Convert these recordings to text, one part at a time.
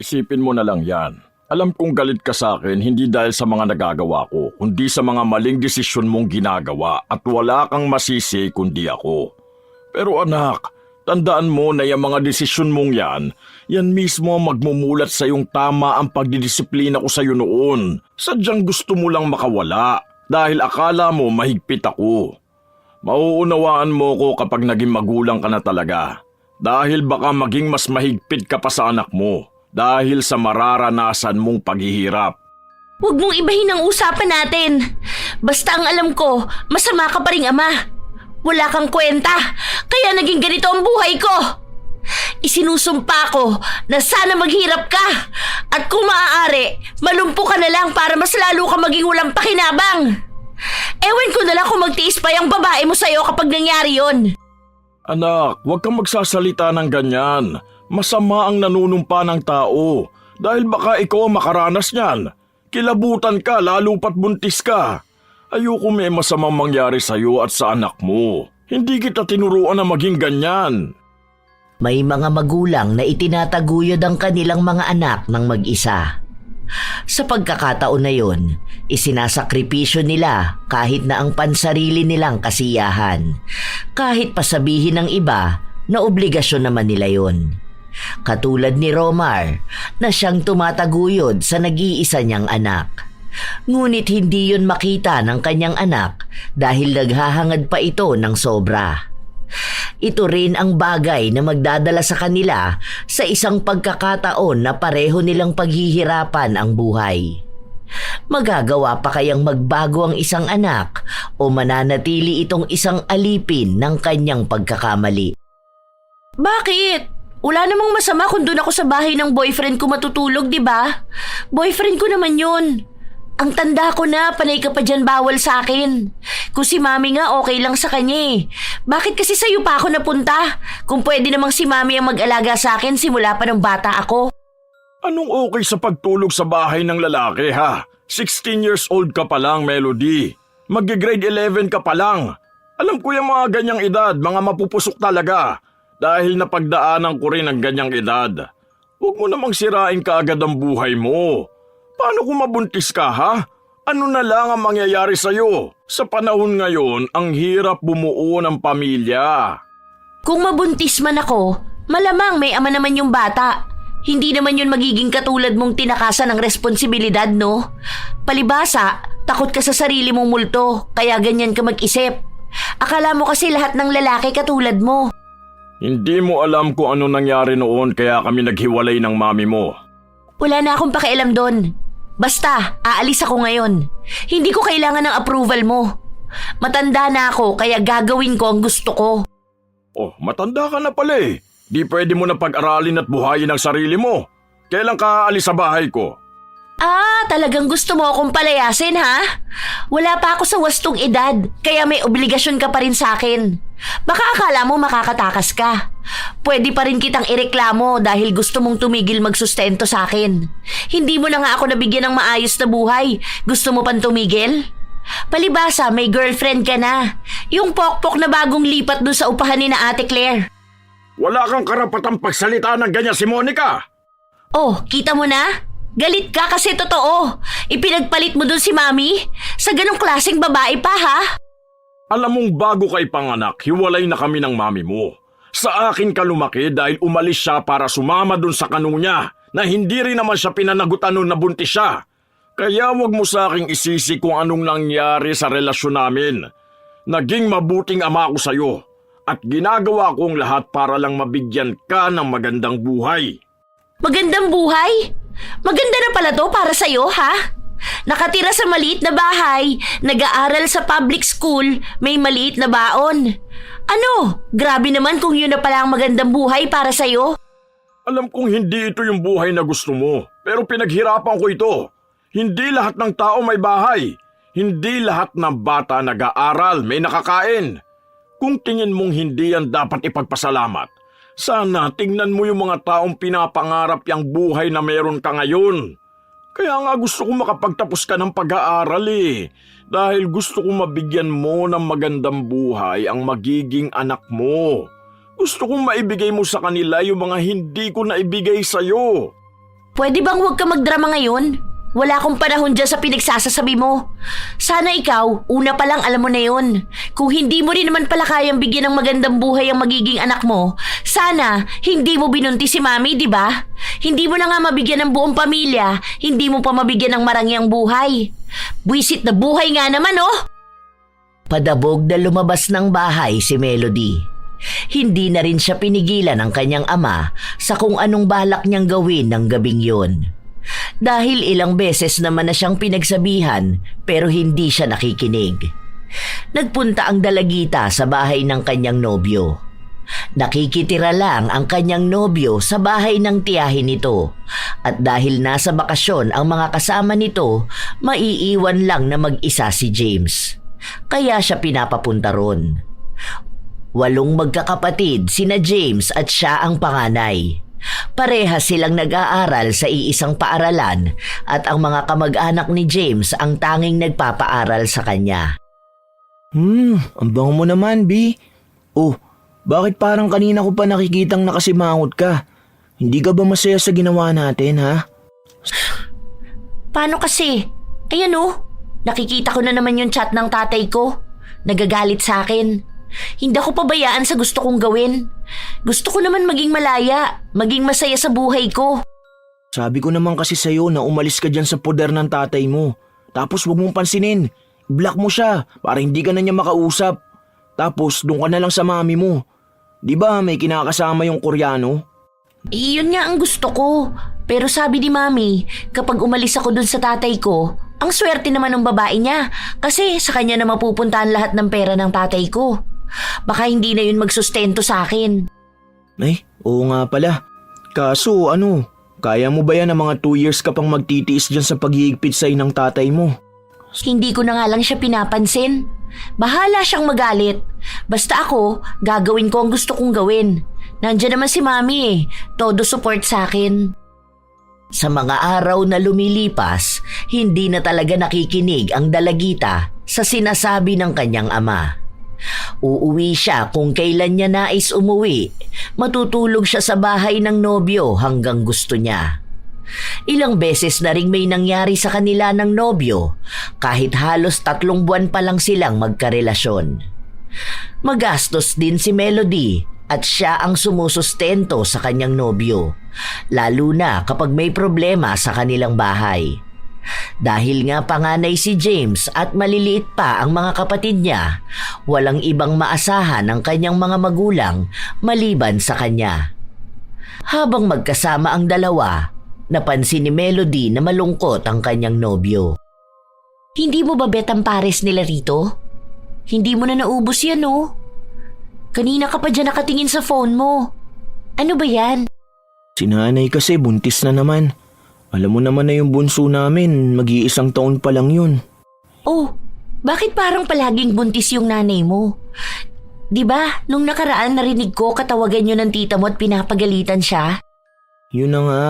Isipin mo na lang yan. Alam kong galit ka sa akin hindi dahil sa mga nagagawa ko, kundi sa mga maling desisyon mong ginagawa at wala kang masisi kundi ako. Pero anak, tandaan mo na yung mga desisyon mong yan mismo ang magmumulat sa iyong tama ang pagdidisiplina ko sa iyo noon. Sadyang gusto mo lang makawala dahil akala mo mahigpit ako. Mauunawaan mo ko kapag naging magulang ka na talaga. Dahil baka maging mas mahigpit ka pa sa anak mo dahil sa mararanasan mong paghihirap. Huwag mong ibahin ang usapan natin. Basta ang alam ko, masama ka pa ring ama. Wala kang kwenta, kaya naging ganito ang buhay ko. Isinusumpa ko na sana maghirap ka. At kung maaari, malumpo ka na lang para mas lalo ka maging walang pakinabang. Ewan ko na lang kung magtiis pa yung babae mo sa'yo kapag nangyari yon. Anak, huwag kang magsasalita ng ganyan. Masama ang nanunumpa ng tao dahil baka ikaw ang makaranas niyan. Kilabutan ka lalo pat buntis ka. Ayoko may masamang mangyari sa iyo at sa anak mo. Hindi kita tinuruan na maging ganyan. May mga magulang na itinataguyod ang kanilang mga anak ng mag-isa. Sa pagkakataon na yon, isinasakripisyo nila kahit na ang pansarili nilang kasiyahan. Kahit pasabihin ng iba na obligasyon naman nila yon. Katulad ni Romar na siyang tumataguyod sa nag-iisa niyang anak. Ngunit hindi yon makita ng kanyang anak dahil naghahangad pa ito ng sobra. Ito rin ang bagay na magdadala sa kanila sa isang pagkakataon na pareho nilang paghihirapan ang buhay. Magagawa pa kayang magbago ang isang anak o mananatili itong isang alipin ng kanyang pagkakamali? Bakit? Wala namang masama kung doon ako sa bahay ng boyfriend ko matutulog, di ba? Boyfriend ko naman yun. Ang tanda ko na, panay ka pa dyan bawal sa akin. Kung si mami nga okay lang sa kanya eh. Bakit kasi sa'yo pa ako napunta? Kung pwede namang si mami ang mag-alaga sa akin simula pa ng bata ako. Anong okay sa pagtulog sa bahay ng lalaki ha? 16 years old ka pa lang, Melody. Mag-grade 11 ka pa lang. Alam ko yung mga ganyang edad, mga mapupusok talaga. Dahil napagdaanan ko rin ang ganyang edad. Huwag mo namang sirain kaagad ang buhay mo. Paano kung mabuntis ka ha? Ano na lang ang mangyayari sa'yo? Sa panahon ngayon, ang hirap bumuo ng pamilya. Kung mabuntis man ako, malamang may ama naman yung bata. Hindi naman yun magiging katulad mong tinakasan ng responsibilidad, no? Palibasa, takot ka sa sarili mong multo, kaya ganyan ka mag-isip. Akala mo kasi lahat ng lalaki katulad mo. Hindi mo alam kung ano nangyari noon kaya kami naghiwalay ng mami mo. Wala na akong pakialam doon. Basta, aalis ako ngayon. Hindi ko kailangan ng approval mo. Matanda na ako kaya gagawin ko ang gusto ko. Oh, matanda ka na pala eh. Di pwede mo na pag-aralin at buhayin ang sarili mo. Kailan ka aalis sa bahay ko? Ah, talagang gusto mo akong palayasin ha? Wala pa ako sa wastong edad, kaya may obligasyon ka pa rin sa akin. Baka akala mo makakatakas ka. Pwede pa rin kitang ireklamo dahil gusto mong tumigil magsustento sa akin. Hindi mo na nga ako nabigyan ng maayos na buhay. Gusto mo pang tumigil? Palibasa, may girlfriend ka na. Yung pokpok na bagong lipat doon sa upahan ni na Ate Claire. Wala kang karapatang pagsalita ng ganyan si Monica. Oh, kita mo na? Galit ka kasi totoo. Ipinagpalit mo dun si Mami? Sa ganong klaseng babae pa ha? Alam mong bago kay panganak, hiwalay na kami ng mami mo. Sa akin ka lumaki dahil umalis siya para sumama dun sa kanu niya na hindi rin naman siya pinanagutan nun na buntis siya. Kaya wag mo sa aking isisi kung anong nangyari sa relasyon namin. Naging mabuting ama ako sa'yo at ginagawa ko ang lahat para lang mabigyan ka ng magandang buhay. Magandang buhay? Maganda na pala to para sa'yo, ha? Nakatira sa maliit na bahay, nag-aaral sa public school, may maliit na baon. Ano? Grabe naman kung yun na pala ang magandang buhay para sa'yo. Alam kong hindi ito yung buhay na gusto mo, pero pinaghirapan ko ito. Hindi lahat ng tao may bahay. Hindi lahat ng bata nag-aaral, may nakakain. Kung tingin mong hindi yan dapat ipagpasalamat, sana tingnan mo yung mga taong pinapangarap yung buhay na meron ka ngayon. Kaya nga gusto ko makapagtapos ka ng pag-aaral eh. Dahil gusto ko mabigyan mo ng magandang buhay ang magiging anak mo. Gusto kong maibigay mo sa kanila yung mga hindi ko naibigay sa'yo. Pwede bang huwag ka magdrama ngayon? Wala akong panahon dyan sa pinagsasasabi mo. Sana ikaw, una pa lang alam mo na yun. Kung hindi mo rin naman pala kayang bigyan ng magandang buhay ang magiging anak mo, sana hindi mo binunti si Mami, di ba? Hindi mo na nga mabigyan ng buong pamilya, hindi mo pa mabigyan ng marangyang buhay. Buwisit na buhay nga naman, oh! Padabog na lumabas ng bahay si Melody. Hindi na rin siya pinigilan ng kanyang ama sa kung anong balak niyang gawin ng gabing yun. Dahil ilang beses naman na siyang pinagsabihan pero hindi siya nakikinig. Nagpunta ang dalagita sa bahay ng kanyang nobyo. Nakikitira lang ang kanyang nobyo sa bahay ng tiyahin nito at dahil nasa bakasyon ang mga kasama nito, maiiwan lang na mag-isa si James. Kaya siya pinapapunta ron. 8 magkakapatid sina James at siya ang panganay. Parehas silang nag-aaral sa iisang paaralan at ang mga kamag-anak ni James ang tanging nagpapaaral sa kanya. Ang bango mo naman, B. Oh, bakit parang kanina ko pa nakikitang nakasimangot ka? Hindi ka ba masaya sa ginawa natin, ha? Paano kasi? Ayan oh, nakikita ko na naman yung chat ng tatay ko. Nagagalit sa akin. Hindi ako pabayaan sa gusto kong gawin. Gusto ko naman maging malaya, maging masaya sa buhay ko. Sabi ko naman kasi sa'yo na umalis ka dyan sa poder ng tatay mo. Tapos huwag mong pansinin. I-block mo siya para hindi ka na niya makausap. Tapos doon ka na lang sa mami mo. Di ba may kinakasama yung Koreano? Yun nga ang gusto ko. Pero sabi ni Mami, kapag umalis ako dun sa tatay ko, ang swerte naman ng babae niya kasi sa kanya na mapupuntahan lahat ng pera ng tatay ko. Baka hindi na yun magsustento sa akin. Ay, oo nga pala. Kaso kaya mo ba yan na mga 2 years ka pang magtitiis dyan sa paghihigpit sa'yo ng tatay mo? Hindi ko na nga lang siya pinapansin. Bahala siyang magalit. Basta ako, gagawin ko ang gusto kong gawin. Nandiyan naman si Mami eh. Todo support sa akin. Sa mga araw na lumilipas, hindi na talaga nakikinig ang dalagita sa sinasabi ng kanyang ama. Uuwi siya kung kailan niya nais umuwi. Matutulog siya sa bahay ng nobyo hanggang gusto niya. Ilang beses na ring may nangyari sa kanila ng nobyo kahit halos 3 buwan pa lang silang magkarelasyon. Magastos din si Melody at siya ang sumusustento sa kanyang nobyo, lalo na kapag may problema sa kanilang bahay. Dahil nga panganay si James at maliliit pa ang mga kapatid niya, walang ibang maasahan ang kanyang mga magulang maliban sa kanya. Habang magkasama ang dalawa, napansin ni Melody na malungkot ang kanyang nobyo. Hindi mo ba bet ang pares nila rito? Hindi mo na naubos yan oh. Kanina ka pa dyan nakatingin sa phone mo. Ano ba yan? Si nanay kasi buntis na naman. Alam mo naman na yung bunso namin, mag-iisang taon pa lang yun. Oh, bakit parang palaging buntis yung nanay mo? Diba, nung nakaraan narinig ko katawagan nyo ng tita mo at pinapagalitan siya? Yun na nga,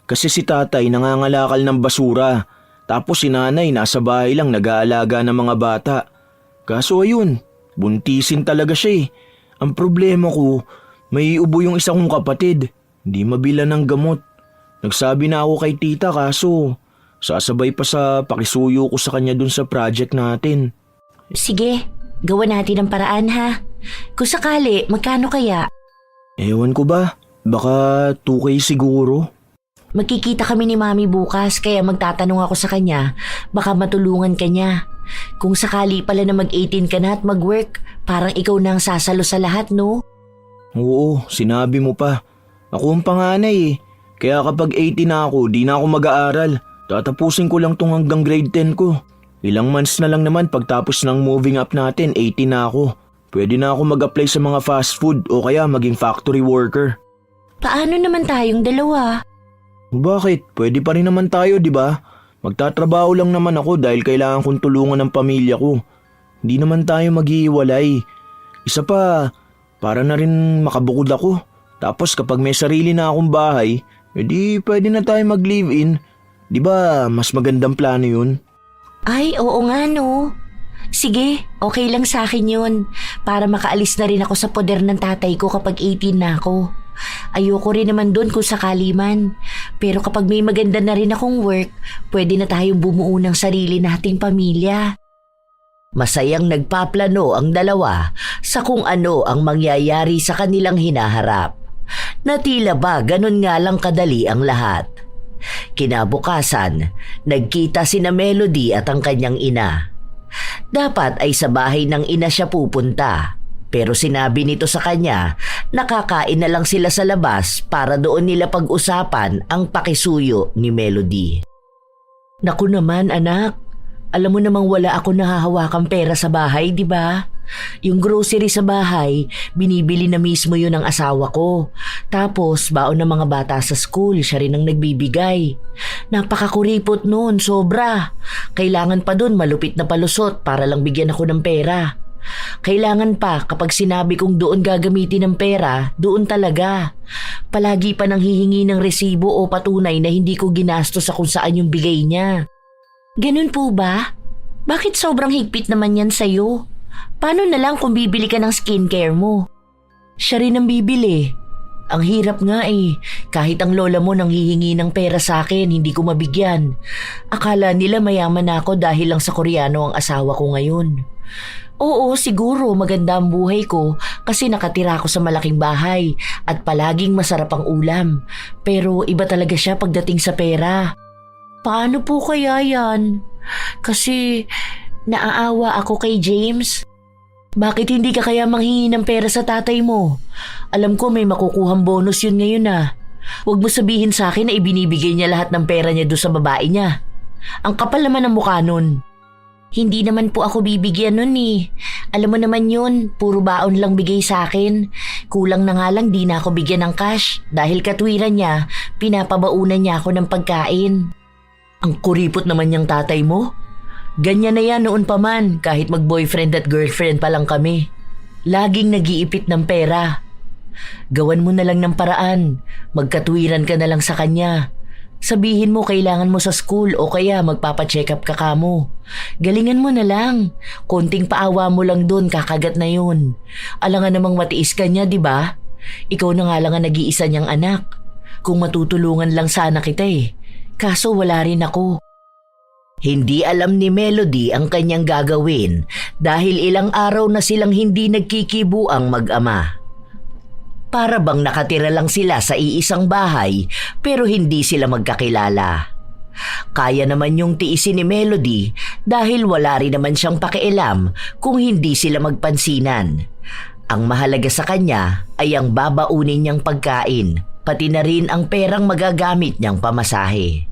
kasi si tatay nangangalakal ng basura. Tapos si nanay nasa bahay lang nag-aalaga ng mga bata. Kaso ayun, buntisin talaga siya eh. Ang problema ko, may ubo yung isa kong kapatid. Hindi mabila ng gamot. Nagsabi na ako kay tita kaso sasabay pa sa pakisuyo ko sa kanya dun sa project natin. Sige, gawa natin ang paraan ha. Kung sakali, magkano kaya? Ewan ko ba, baka 2K siguro. Magkikita kami ni Mami bukas kaya magtatanong ako sa kanya. Baka matulungan ka niya. Kung sakali pala na mag-18 ka na at mag-work, parang ikaw na ang sasalo sa lahat, no? Oo, sinabi mo pa. Ako ang panganay eh. Kaya kapag 18 na ako, di na ako mag-aaral. Tatapusin ko lang tong hanggang grade 10 ko. Ilang months na lang naman pagtapos ng moving up natin, 18 na ako. Pwede na ako mag-apply sa mga fast food o kaya maging factory worker. Paano naman tayong dalawa? Bakit? Pwede pa rin naman tayo, di ba? Magtatrabaho lang naman ako dahil kailangan kong tulungan ng pamilya ko. Hindi naman tayo maghihiwalay. Isa pa, para na rin makabukod ako. Tapos kapag may sarili na akong bahay, edi pwede na tayo mag-live-in. Di ba mas magandang plano yun? Ay, oo nga no. Sige, okay lang sa akin yun. Para makaalis na rin ako sa poder ng tatay ko kapag 18 na ako. Ayoko rin naman doon kung sakali man. Pero kapag may maganda na rin akong work, pwede na tayong bumuo ng sarili nating pamilya. Masayang nagpaplano ang dalawa sa kung ano ang mangyayari sa kanilang hinaharap. Na tila ba ganun nga lang kadali ang lahat. Kinabukasan, nagkita sina Melody at ang kanyang ina. Dapat ay sa bahay ng ina siya pupunta. Pero sinabi nito sa kanya, nakakain na lang sila sa labas para doon nila pag-usapan ang pakisuyo ni Melody. Naku naman anak, alam mo namang wala ako nahahawakang pera sa bahay, di ba? Yung grocery sa bahay, binibili na mismo yun ng asawa ko. Tapos, baon ng mga bata sa school, siya rin ang nagbibigay. Napakakuripot nun, sobra. Kailangan pa dun malupit na palusot para lang bigyan ako ng pera. Kailangan pa kapag sinabi kong doon gagamitin ng pera, doon talaga. Palagi pa nang hihingi ng resibo o patunay na hindi ko ginastos sa kung saan yung bigay niya. Ganun po ba? Bakit sobrang higpit naman yan sa'yo? Paano na lang kung bibili ka ng skincare mo? Siya rin ang bibili. Ang hirap nga eh. Kahit ang lola mo nang hihingi ng pera sa akin, hindi ko mabigyan. Akala nila mayaman na ako dahil lang sa Koreano ang asawa ko ngayon. Oo, siguro maganda ang buhay ko kasi nakatira ako sa malaking bahay at palaging masarap ang ulam. Pero iba talaga siya pagdating sa pera. Paano po kaya yan? Kasi naaawa ako kay James. Bakit hindi ka kaya manghingi ng pera sa tatay mo? Alam ko may makukuhang bonus yun ngayon ah. Huwag mo sabihin sa akin na ibinibigay niya lahat ng pera niya doon sa babae niya. Ang kapal naman ng mukha nun. Hindi naman po ako bibigyan nun eh. Alam mo naman yun, puro baon lang bigay sa akin. Kulang na nga lang di na ako bigyan ng cash dahil katwiran niya, pinapabaunan niya ako ng pagkain. Ang kuripot naman niyang tatay mo. Ganyan na yan noon pa man kahit mag-boyfriend at girlfriend pa lang kami. Laging nag-iipit ng pera. Gawan mo na lang ng paraan. Magkatwiran ka na lang sa kanya. Sabihin mo kailangan mo sa school o kaya magpapacheck up ka kamo. Galingan mo na lang. Konting paawa mo lang doon, kakagat na yun. Alangan namang matiis ka niya, di ba? Ikaw na nga lang ang nag-iisa niyang anak. Kung matutulungan lang sana kita eh. Kaso wala rin ako. Hindi alam ni Melody ang kanyang gagawin dahil ilang araw na silang hindi nagkikibuang mag-ama. Para bang nakatira lang sila sa iisang bahay pero hindi sila magkakilala. Kaya naman yung tiisin ni Melody dahil wala rin naman siyang pakialam kung hindi sila magpansinan. Ang mahalaga sa kanya ay ang babaunin niyang pagkain, pati na rin ang perang magagamit niyang pamasahe.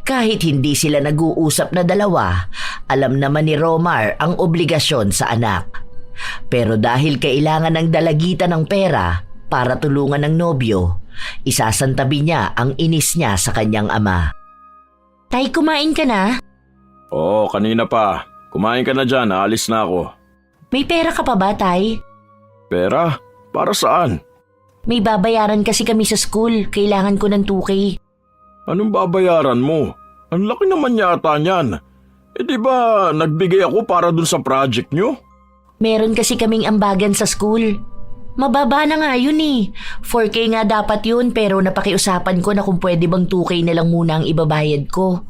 Kahit hindi sila nag-uusap na dalawa, alam naman ni Romar ang obligasyon sa anak. Pero dahil kailangan ng dalagitan ng pera para tulungan ng nobyo, isasantabi niya ang inis niya sa kanyang ama. Tay, kumain ka na? Oo, kanina pa. Kumain ka na dyan, aalis na ako. May pera ka pa ba, Tay? Pera? Para saan? May babayaran kasi kami sa school. Kailangan ko ng 2K. Anong babayaran mo? Ang laki naman yata niyan. Di ba nagbigay ako para dun sa project nyo? Meron kasi kaming ambagan sa school. Mababa na nga yun eh. 4K nga dapat yun pero napakiusapan ko na kung pwede bang 2K na lang muna ang ibabayad ko.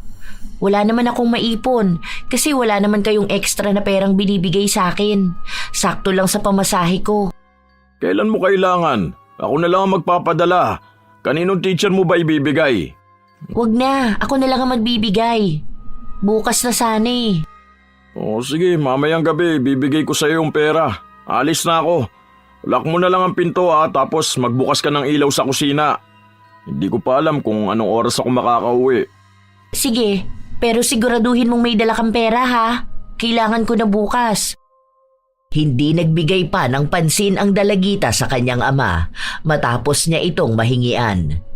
Wala naman akong maipon kasi wala naman kayong extra na perang binibigay sa akin. Sakto lang sa pamasahe ko. Kailan mo kailangan? Ako na lang ang magpapadala. Kaninong teacher mo ba ibibigay? Wag na, ako na lang ang magbibigay. Bukas na sana eh. Oo sige, mamayang gabi bibigay ko sa iyo yung pera. Alis na ako. Lock mo na lang ang pinto tapos magbukas ka ng ilaw sa kusina. Hindi ko pa alam kung anong oras ako makakauwi. Sige, pero siguraduhin mong may dala kang pera ha. Kailangan ko na bukas. Hindi nagbigay pa ng pansin ang dalagita sa kanyang ama matapos niya itong mahingian.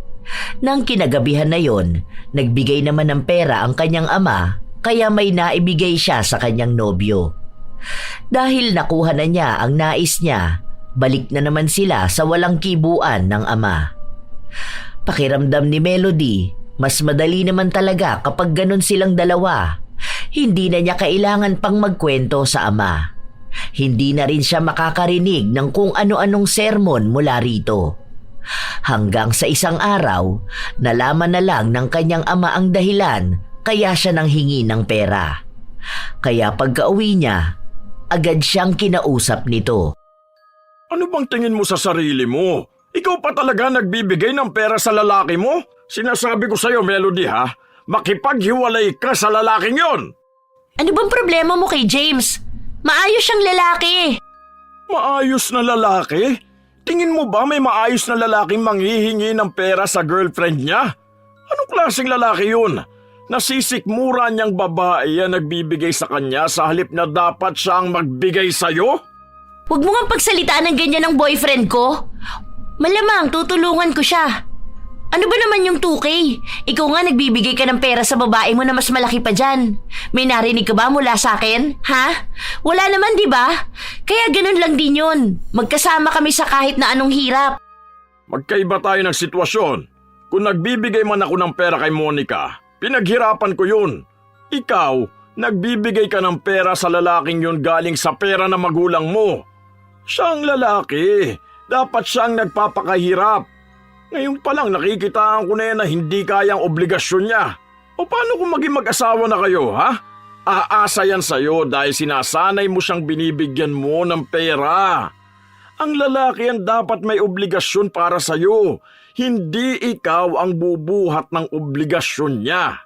Nang kinagabihan na yon, nagbigay naman ng pera ang kanyang ama kaya may naibigay siya sa kanyang nobyo. Dahil nakuha na niya ang nais niya, balik na naman sila sa walang kibuan ng ama. Pakiramdam ni Melody, mas madali naman talaga kapag ganun silang dalawa. Hindi na niya kailangan pang magkwento sa ama. Hindi na rin siya makakarinig ng kung ano-anong sermon mula rito. Hanggang sa isang araw, nalaman na lang ng kanyang ama ang dahilan kaya siya nanghingi ng pera. Kaya pagka-uwi niya, agad siyang kinausap nito. Ano bang tingin mo sa sarili mo? Ikaw pa talaga nagbibigay ng pera sa lalaki mo? Sinasabi ko sa'yo, Melody ha, makipaghiwalay ka sa lalaking yon. Ano bang problema mo kay James? Maayos siyang lalaki. Maayos na lalaki? Tingin mo ba may maayos na lalaking manghihingi ng pera sa girlfriend niya? Anong klaseng lalaki yun? Nasisikmura niyang babae ang nagbibigay sa kanya sa halip na dapat siya ang magbigay sa'yo? Huwag mo nga pagsalitaan ng ganyan ng boyfriend ko. Malamang tutulungan ko siya. Ano ba naman yung 2K? Ikaw nga nagbibigay ka ng pera sa babae mo na mas malaki pa dyan. May narinig ka ba mula sa akin? Ha? Wala naman, di ba? Kaya ganun lang din yun. Magkasama kami sa kahit na anong hirap. Magkaiba tayo ng sitwasyon. Kung nagbibigay man ako ng pera kay Monica, pinaghirapan ko yun. Ikaw, nagbibigay ka ng pera sa lalaking yun galing sa pera ng magulang mo. Siya ang lalaki. Dapat siyang nagpapakahirap. Ngayon pa lang nakikitaan ko na yan na hindi kayang obligasyon niya. O paano kung maging mag-asawa na kayo, ha? Aasa yan sa'yo dahil sinasanay mo siyang binibigyan mo ng pera. Ang lalaki yan dapat may obligasyon para sa'yo. Hindi ikaw ang bubuhat ng obligasyon niya.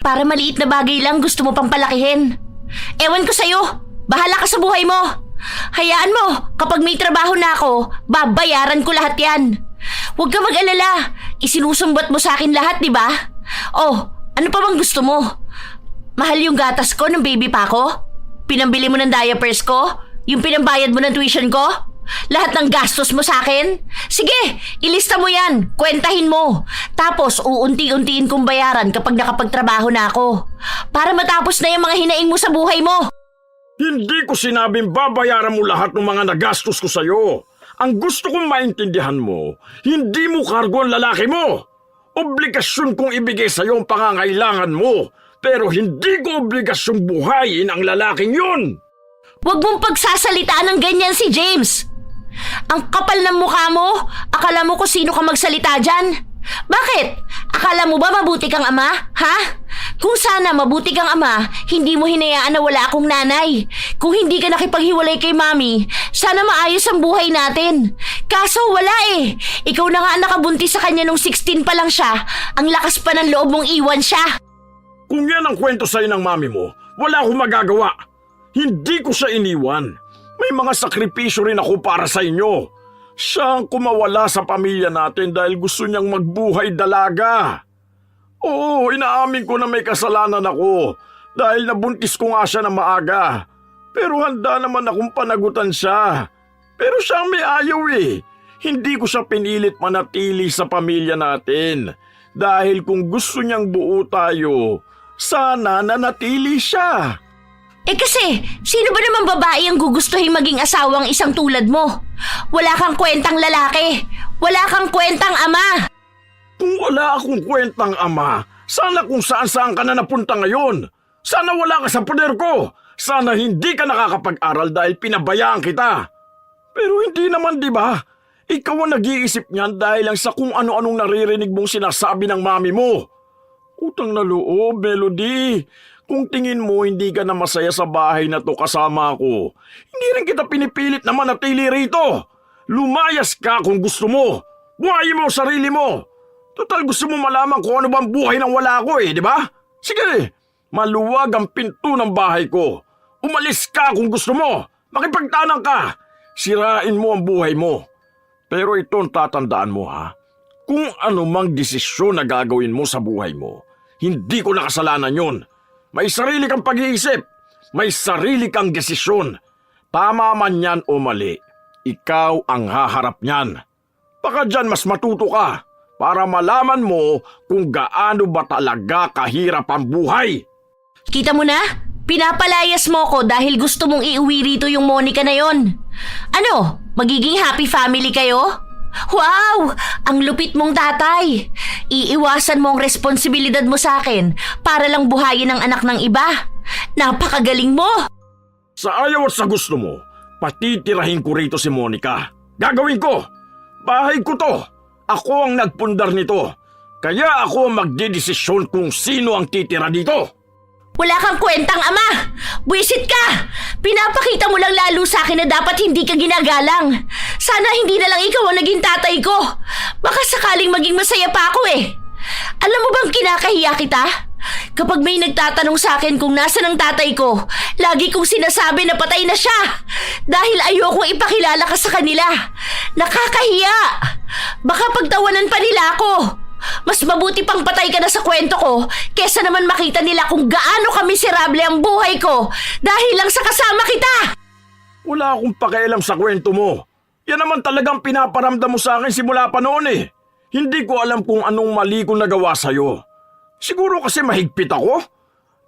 Para maliit na bagay lang gusto mo pang palakihin. Ewan ko sa'yo. Bahala ka sa buhay mo. Hayaan mo, kapag may trabaho na ako, babayaran ko lahat yan. Huwag ka mag-alala. Isinusumbat mo sa akin lahat, di ba? Oh, ano pa bang gusto mo? Mahal yung gatas ko ng baby pa ko? Pinambili mo ng diapers ko? Yung pinambayad mo ng tuition ko? Lahat ng gastos mo sa akin? Sige, ilista mo yan. Kwentahin mo. Tapos uunti-untiin kong bayaran kapag nakapagtrabaho na ako. Para matapos na yung mga hinaing mo sa buhay mo. Hindi ko sinabing babayaran mo lahat ng mga nagastos ko sa'yo. Ang gusto kong maintindihan mo, hindi mo kargo ang lalaki mo. Obligasyon kong ibigay sa'yo ang pangangailangan mo, pero hindi ko obligasyong buhayin ang lalaking yun. Huwag mong pagsasalitaan ng ganyan si James. Ang kapal ng mukha mo, akala mo kung sino ka magsalita dyan? Bakit? Akala mo ba mabuti kang ama? Ha? Kung sana mabuti kang ama, hindi mo hinayaan na wala akong nanay. Kung hindi ka nakipaghiwalay kay mami, sana maayos ang buhay natin. Kaso wala eh. Ikaw na nga ang nakabuntis sa kanya nung 16 pa lang siya. Ang lakas pa ng loob mong iwan siya. Kung yan ang kwento sa'yo ng mami mo, wala akong magagawa. Hindi ko siya iniwan. May mga sakripisyo rin ako para sa inyo. Siya ang kumawala sa pamilya natin dahil gusto niyang magbuhay dalaga. Oo, inaamin ko na may kasalanan ako dahil nabuntis ko nga siya na maaga. Pero handa naman akong panagutan siya. Pero siya ang may ayaw eh. Hindi ko siya pinilit manatili sa pamilya natin. Dahil kung gusto niyang buo tayo, sana nanatili siya. Eh kasi, sino ba naman babae ang gugustuhin maging asawang isang tulad mo? Wala kang kwentang lalaki. Wala kang kwentang ama. Kung wala akong kwentang ama, sana kung saan-saan ka na napunta ngayon. Sana wala ka sa poder ko. Sana hindi ka nakakapag-aral dahil pinabayaan kita. Pero hindi naman, di ba? Ikaw ang nag-iisip niyan dahil lang sa kung ano-anong naririnig mong sinasabi ng mami mo. Utang na loob, Melody. Kung tingin mo hindi ka na masaya sa bahay na to kasama ko, hindi rin kita pinipilit na manatili rito. Lumayas ka kung gusto mo. Buhayin mo ang sarili mo. Total gusto mo malaman kung ano bang buhay nang wala ko eh, di ba? Sige, maluwag ang pinto ng bahay ko. Umalis ka kung gusto mo. Makipagtanang ka. Sirain mo ang buhay mo. Pero ito ang tatandaan mo ha. Kung anumang desisyon na gagawin mo sa buhay mo, hindi ko nakasalanan yun. May sarili kang pag-iisip. May sarili kang desisyon. Tama man yan o mali, ikaw ang haharap niyan. Baka dyan mas matuto ka para malaman mo kung gaano ba talaga kahirap ang buhay. Kita mo na? Pinapalayas mo ko dahil gusto mong iuwi rito yung Monica na yon. Ano? Magiging happy family kayo? Wow! Ang lupit mong tatay. Iiwasan mo ang responsibilidad mo sa akin para lang buhayin ang anak ng iba. Napakagaling mo! Sa ayaw at sa gusto mo, patitirahin ko rito si Monica. Gagawin ko! Bahay ko to! Ako ang nagpundar nito. Kaya ako magdidesisyon kung sino ang titira dito. Wala kang kwentang, ama! Buwisit ka! Pinapakita mo lang lalo sa akin na dapat hindi ka ginagalang. Sana hindi na lang ikaw ang naging tatay ko. Baka sakaling maging masaya pa ako eh. Alam mo bang kinakahiya kita? Kapag may nagtatanong sa akin kung nasan ang tatay ko, lagi kong sinasabi na patay na siya. Dahil ayokong ipakilala ka sa kanila. Nakakahiya! Baka pagtawanan pa nila ako. Mas mabuti pang patay ka na sa kwento ko kesa naman makita nila kung gaano kamiserable ang buhay ko dahil lang sa kasama kita. Wala akong pakialam sa kwento mo. Yan naman talagang pinaparamdam mo sa akin simula pa noon eh. Hindi ko alam kung anong mali kong nagawa sa'yo. Siguro kasi mahigpit ako.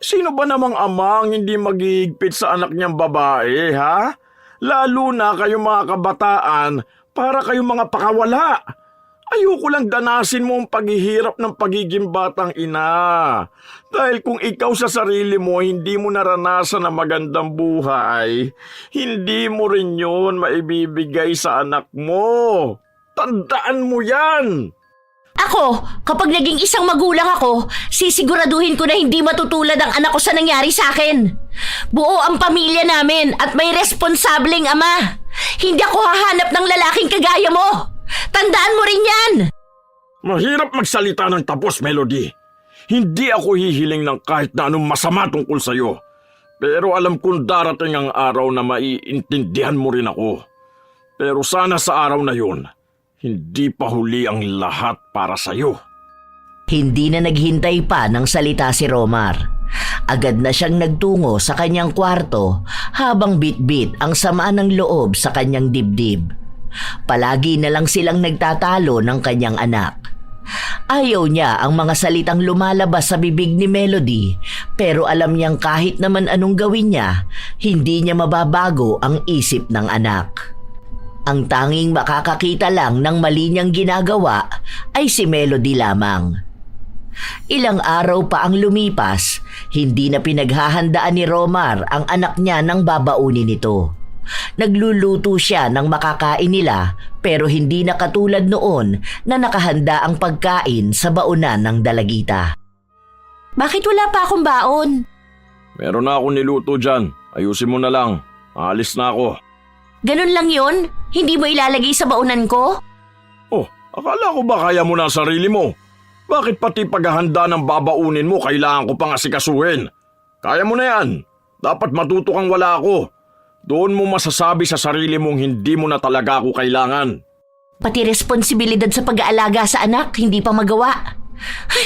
Sino ba namang amang hindi maghihigpit sa anak niyang babae, ha? Lalo na kayong mga kabataan para kayong mga pakawala. Ayoko lang danasin mo ang paghihirap ng pagiging batang ina. Dahil kung ikaw sa sarili mo hindi mo naranasan ang magandang buhay, hindi mo rin yun maibibigay sa anak mo. Tandaan mo yan! Ako, kapag naging isang magulang ako, sisiguraduhin ko na hindi matutulad ang anak ko sa nangyari sa akin. Buo ang pamilya namin at may responsableng ama. Hindi ako hahanap ng lalaking kagaya mo. Tandaan mo rin yan! Mahirap magsalita ng tapos, Melody. Hindi ako hihiling ng kahit na anong masama tungkol sa'yo. Pero alam kong darating ang araw na maiintindihan mo rin ako. Pero sana sa araw na yun, hindi pa huli ang lahat para sa'yo. Hindi na naghintay pa ng salita si Romar. Agad na siyang nagtungo sa kanyang kwarto habang bitbit ang sama ng loob sa kanyang dibdib. Palagi na lang silang nagtatalo ng kanyang anak. Ayaw niya ang mga salitang lumalabas sa bibig ni Melody, pero alam niyang kahit naman anong gawin niya, hindi niya mababago ang isip ng anak. Ang tanging makakakita lang ng mali niyang ginagawa ay si Melody lamang. Ilang araw pa ang lumipas, hindi na pinaghahandaan ni Romar ang anak niya ng babaunin nito. Nagluluto siya ng makakain nila pero hindi na katulad noon na nakahanda ang pagkain sa baonan ng dalagita. Bakit wala pa akong baon? Meron na akong niluto dyan. Ayusin mo na lang. Aalis na ako. Ganun lang yun? Hindi mo ilalagay sa baonan ko? Oh, akala ko ba kaya mo na ang sarili mo? Bakit pati paghahanda ng babaunin mo kailangan ko pang asikasuhin? Kaya mo na yan. Dapat matuto kang wala ako. Doon mo masasabi sa sarili mong hindi mo na talaga ako kailangan. Pati responsibilidad sa pag-aalaga sa anak, hindi pa magawa. Ay,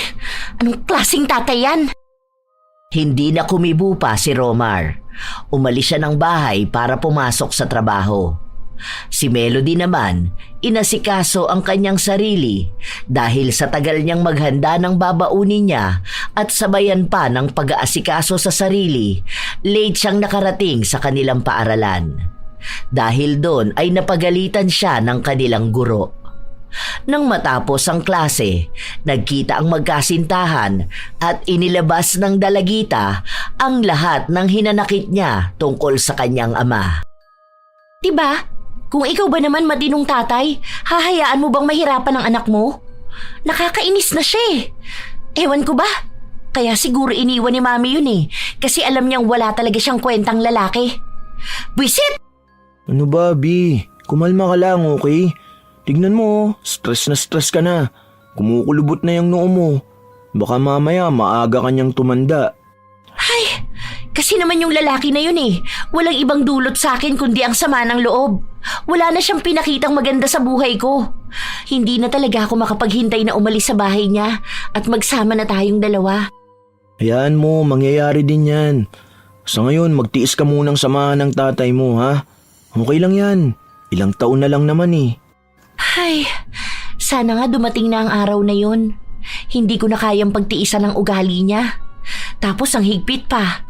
anong klaseng tatay yan? Hindi na kumibo pa si Romar. Umalis siya ng bahay para pumasok sa trabaho. Si Melody naman, inasikaso ang kanyang sarili dahil sa tagal niyang maghanda ng babaunin niya at sabayan pa ng pag-aasikaso sa sarili, late siyang nakarating sa kanilang paaralan. Dahil doon ay napagalitan siya ng kanilang guro. Nang matapos ang klase, nagkita ang magkasintahan at inilabas ng dalagita ang lahat ng hinanakit niya tungkol sa kanyang ama. Diba? Kung ikaw ba naman matinong tatay, hahayaan mo bang mahirapan ang anak mo? Nakakainis na siya eh. Ewan ko ba? Kaya siguro iniwan ni mami yun eh. Kasi alam niyang wala talaga siyang kwentang lalaki. Buisit! Ano ba, Bi? Kumalma ka lang, okay? Tignan mo, stress na stress ka na. Kumukulubot na yung noo mo. Baka mamaya maaga kanyang tumanda. Ay, kasi naman yung lalaki na yun eh. Walang ibang dulot sa akin kundi ang sama ng loob. Wala na siyang pinakitang maganda sa buhay ko. Hindi na talaga ako makapaghintay na umalis sa bahay niya at magsama na tayong dalawa. Hayaan mo, mangyayari din yan. Sa ngayon, magtiis ka munang samahan ng tatay mo, ha? Okay lang yan. Ilang taon na lang naman eh. Ay, sana nga dumating na ang araw na yun. Hindi ko na kayang pagtiisan ng ugali niya. Tapos ang higpit pa.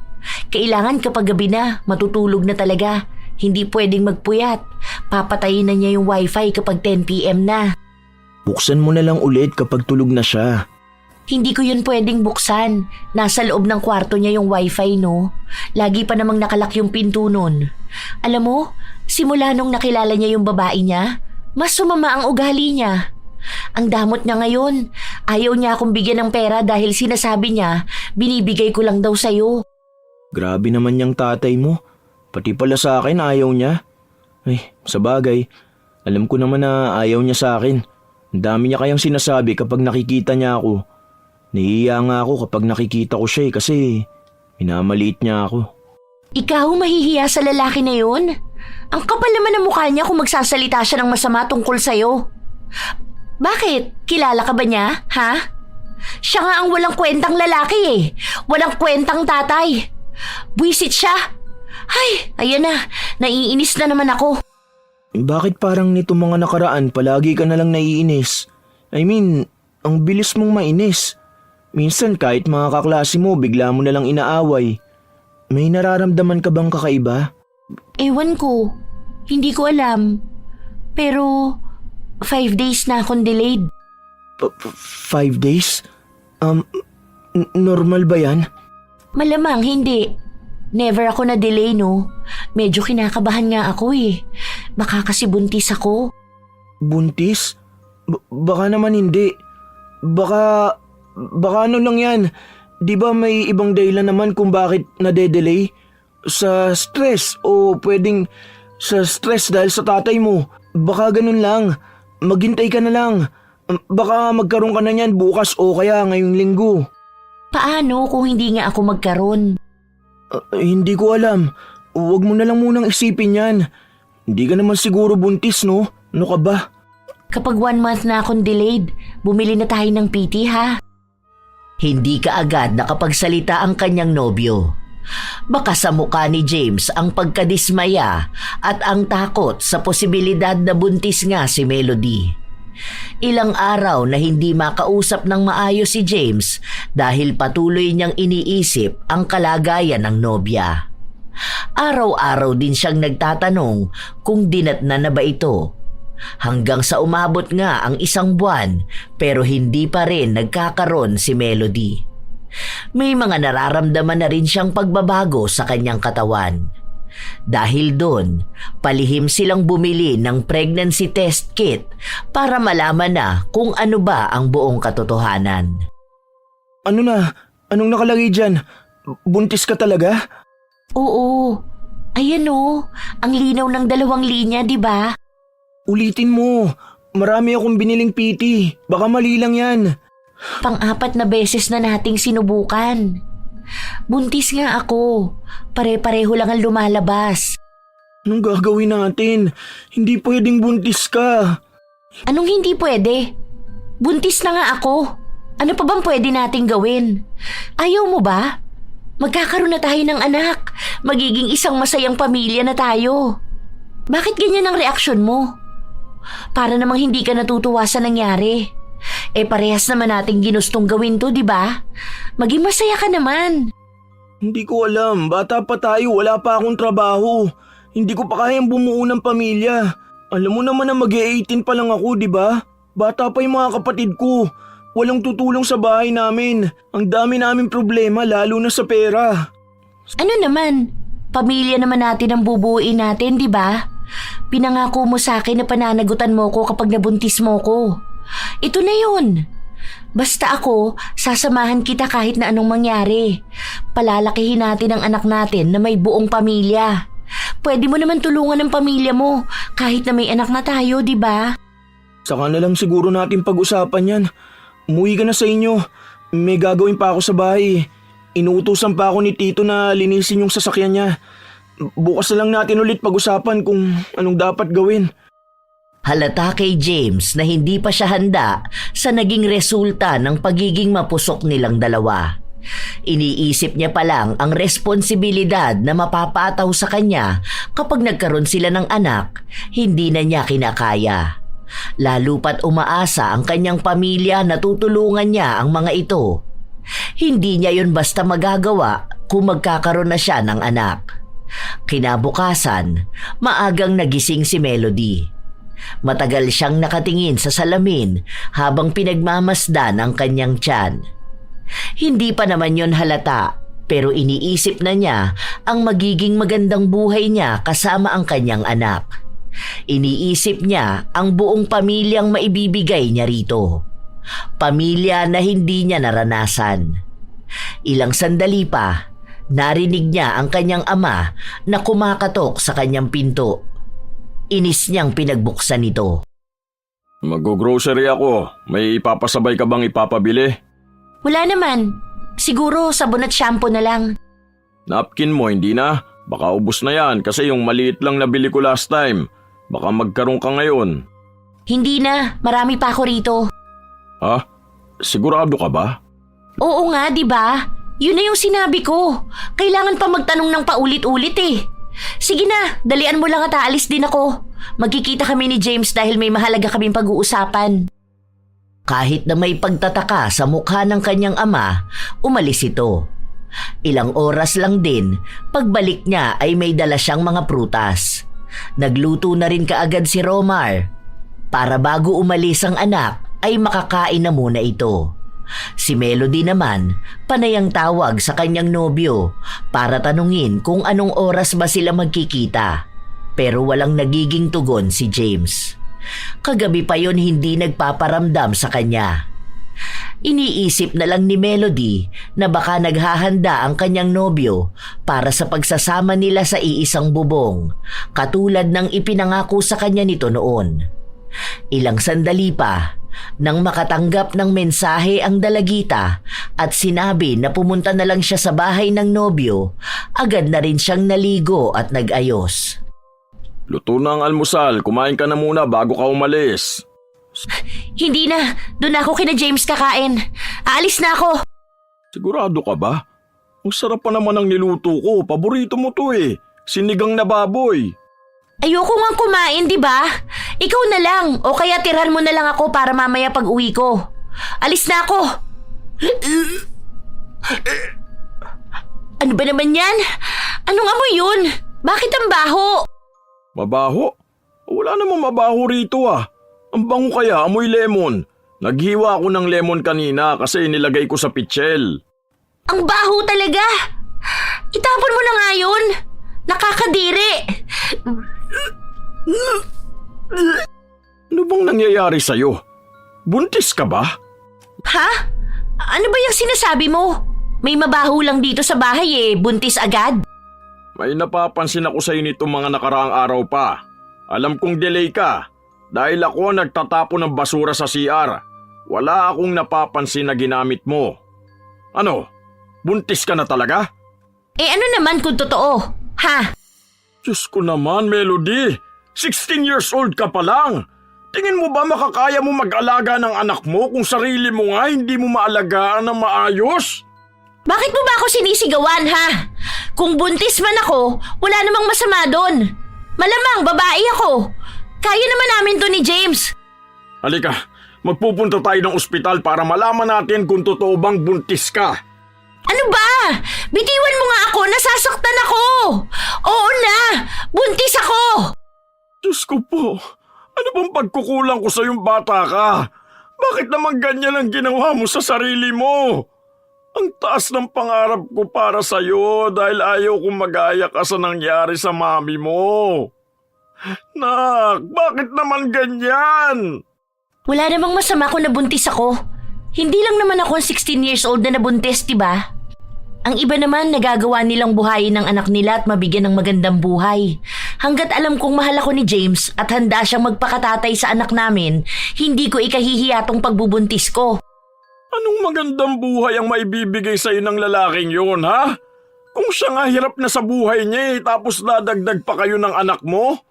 Kailangan kapag gabi na, matutulog na talaga. Hindi pwedeng magpuyat. Papatayin na niya yung wifi kapag 10 PM na. Buksan mo na lang ulit kapag tulog na siya. Hindi ko yun pwedeng buksan. Nasa loob ng kwarto niya yung wifi, no? Lagi pa namang nakalak yung pinto nun. Alam mo, simula nung nakilala niya yung babae niya, mas sumama ang ugali niya. Ang damot niya ngayon. Ayaw niya akong bigyan ng pera dahil sinasabi niya, binibigay ko lang daw sa'yo. Grabe naman yung tatay mo. Pati pala sa akin ayaw niya. Ay, sa bagay, alam ko naman na ayaw niya sa akin. Ang dami niya kayang sinasabi kapag nakikita niya ako. Nahihiya nga ako kapag nakikita ko siya kasi minamaliit niya ako. Ikaw mahihiya sa lalaki na yun? Ang kapal naman ng mukha niya kung magsasalita siya ng masama tungkol sa'yo. Bakit? Kilala ka ba niya? Ha? Siya nga ang walang kwentang lalaki eh. Walang kwentang tatay. Buwisit siya. Ay, ayan na. Naiinis na naman ako. Bakit parang nito mga nakaraan palagi ka na lang naiinis? I mean, ang bilis mong mainis. Minsan kahit mga kaklase mo bigla mo na lang inaaway. May nararamdaman ka bang kakaiba? Ewan ko. Hindi ko alam. Pero 5 days na akong delayed. 5 days? Normal ba yan? Malamang hindi. Never ako na-delay, no? Medyo kinakabahan nga ako eh. Baka kasi buntis ako. Buntis? Baka naman hindi. Baka ano lang yan. Di ba may ibang dahilan naman kung bakit nade-delay? Sa stress o pwedeng sa stress dahil sa tatay mo. Baka ganun lang. Maghintay ka na lang. Baka magkaroon ka na niyan bukas o kaya ngayong linggo. Paano kung hindi nga ako magkaroon? Hindi ko alam. Huwag mo na lang munang isipin yan. Hindi ka naman siguro buntis, no? Ano ka ba? Kapag 1 month na akong delayed, bumili na tayo ng PT ha? Hindi ka agad nakapagsalita ang kanyang nobyo. Baka sa mukha ni James ang pagkadismaya at ang takot sa posibilidad na buntis nga si Melody. Ilang araw na hindi makausap ng maayos si James dahil patuloy niyang iniisip ang kalagayan ng nobya. Araw-araw din siyang nagtatanong kung dinatna na ba ito. Hanggang sa umabot nga ang 1 buwan pero hindi pa rin nagkakaroon si Melody. May mga nararamdaman na rin siyang pagbabago sa kanyang katawan. Dahil doon, palihim silang bumili ng pregnancy test kit para malaman na kung ano ba ang buong katotohanan. Ano na? Anong nakalagay dyan? Buntis ka talaga? Oo. Ayan o. Ang linaw ng 2 linya, di ba? Ulitin mo. Marami akong biniling PT. Baka mali lang yan. Pang-4 na beses na nating sinubukan. Buntis nga ako. Pare-pareho lang ang lumalabas. Anong gagawin natin? Hindi pwedeng buntis ka. Anong hindi pwede? Buntis na nga ako. Ano pa bang pwede nating gawin? Ayaw mo ba? Magkakaroon na tayo ng anak. Magiging isang masayang pamilya na tayo. Bakit ganyan ang reaksyon mo? Para namang hindi ka natutuwa sa nangyari. Parehas naman nating ginustong gawin to, di ba? Maging masaya ka naman. Hindi ko alam. Bata pa tayo. Wala pa akong trabaho. Hindi ko pa kayang bumuo ng pamilya. Alam mo naman na mag-18 pa lang ako, di ba? Bata pa yung mga kapatid ko. Walang tutulong sa bahay namin. Ang dami namin problema, lalo na sa pera. Ano naman? Pamilya naman natin ang bubuuin natin, di ba? Pinangako mo sa akin na pananagutan mo ko kapag nabuntis mo ko. Ito na yun. Basta ako, sasamahan kita kahit na anong mangyari. Palalakihin natin ang anak natin na may buong pamilya. Pwede mo naman tulungan ng pamilya mo kahit na may anak na tayo, di ba? Saka na lang siguro natin pag-usapan yan. Umuwi ka na sa inyo. May gagawin pa ako sa bahay. Inuutusan pa ako ni Tito na linisin yung sasakyan niya. Bukas na lang natin ulit pag-usapan kung anong dapat gawin. Halata kay James na hindi pa siya handa sa naging resulta ng pagiging mapusok nilang dalawa. Iniisip niya pa lang ang responsibilidad na mapapataw sa kanya kapag nagkaroon sila ng anak, hindi na niya kinakaya. Lalo pat umaasa ang kanyang pamilya na tutulungan niya ang mga ito. Hindi niya yun basta magagawa kung magkakaroon na siya ng anak. Kinabukasan, maagang nagising si Melody. Matagal siyang nakatingin sa salamin habang pinagmamasdan ang kanyang tiyan. Hindi pa naman yon halata pero iniisip na niya ang magiging magandang buhay niya kasama ang kanyang anak. Iniisip niya ang buong pamilyang maibibigay niya rito. Pamilya na hindi niya naranasan. Ilang sandali pa, narinig niya ang kanyang ama na kumakatok sa kanyang pinto. Inis niyang pinagbuksan ito. Mag-grocery ako. May ipapasabay ka bang ipapabili? Wala naman. Siguro sabon at shampoo na lang. Napkin mo, hindi na? Baka ubos na yan kasi yung maliit lang nabili ko last time. Baka magkaroon ka ngayon. Hindi na. Marami pa ako rito. Ha? Sigurado ka ba? Oo nga, di ba? Yun na yung sinabi ko. Kailangan pa magtanong ng paulit-ulit eh. Sige na, dalian mo lang at aalis din ako. Magkikita kami ni James dahil may mahalaga kaming pag-uusapan. Kahit na may pagtataka sa mukha ng kanyang ama, umalis ito. Ilang oras lang din, pagbalik niya ay may dala siyang mga prutas. Nagluto na rin kaagad si Romar. Para bago umalis ang anak, ay makakain na muna ito. Si Melody naman, panay ang tawag sa kanyang nobyo para tanungin kung anong oras ba sila magkikita. Pero walang nagiging tugon si James. Kagabi pa yon hindi nagpaparamdam sa kanya. Iniisip na lang ni Melody na baka naghahanda ang kanyang nobyo para sa pagsasama nila sa iisang bubong, katulad ng ipinangako sa kanya nito noon. Ilang sandali pa, nang makatanggap ng mensahe ang dalagita at sinabi na pumunta na lang siya sa bahay ng nobyo, agad na rin siyang naligo at nag-ayos. Luto na ang almusal. Kumain ka na muna bago ka umalis. Hindi na, doon ako kina James kakain. Aalis na ako. Sigurado ka ba? Ang sarap pa naman ang niluto ko. Paborito mo to eh. Sinigang na baboy. Ayoko nga kumain, di ba? Ikaw na lang, o kaya tirhan mo na lang ako para mamaya pag uwi ko. Alis na ako. Ano ba naman yan? Anong amoy yun? Bakit ang baho? Mabaho? Wala namang mabaho rito ah. Ang bango kaya, amoy lemon. Naghiwa ako ng lemon kanina kasi nilagay ko sa pitchel. Ang baho talaga. Itapon mo na nga yun. Nakakadiri. Ano bang nangyayari sa'yo? Buntis ka ba? Ha? Ano ba yung sinasabi mo? May mabaho lang dito sa bahay buntis agad. May napapansin ako sa'yo nito mga nakaraang araw pa. Alam kong delay ka. Dahil ako nagtatapon ng basura sa CR. Wala akong napapansin na ginamit mo. Ano? Buntis ka na talaga? Ano naman kung totoo? Ha? Diyos ko naman, Melody. 16 years old ka pa lang. Tingin mo ba makakaya mo mag-alaga ng anak mo kung sarili mo nga hindi mo maalagaan ng maayos? Bakit mo ba ako sinisigawan, ha? Kung buntis man ako, wala namang masama doon. Malamang babae ako. Kaya naman namin to ni James. Halika, magpupunta tayo ng ospital para malaman natin kung totoo bang buntis ka. Ano ba? Bitiwan mo nga ako, nasasaktan ako. Oo na, buntis ako. Diyos ko po, ano bang pagkukulang ko sa yung bata ka? Bakit naman ganyan ang ginawa mo sa sarili mo? Ang taas ng pangarap ko para sa'yo dahil ayaw kong mag-aya ka sa nangyari sa mami mo. Nak, bakit naman ganyan? Wala namang masama kung nabuntis ako. Hindi lang naman ako 16 years old na nabuntis, diba? Ang iba naman nagagawa nilang buhayin ng anak nila at mabigyan ng magandang buhay. Hanggat alam kong mahal ako ni James at handa siyang magpakatatay sa anak namin, hindi ko ikahihiya tong pagbubuntis ko. Anong magandang buhay ang maibibigay sa'yo ng lalaking yun, ha? Kung siya nga hirap na sa buhay niya tapos dadagdag pa kayo ng anak mo?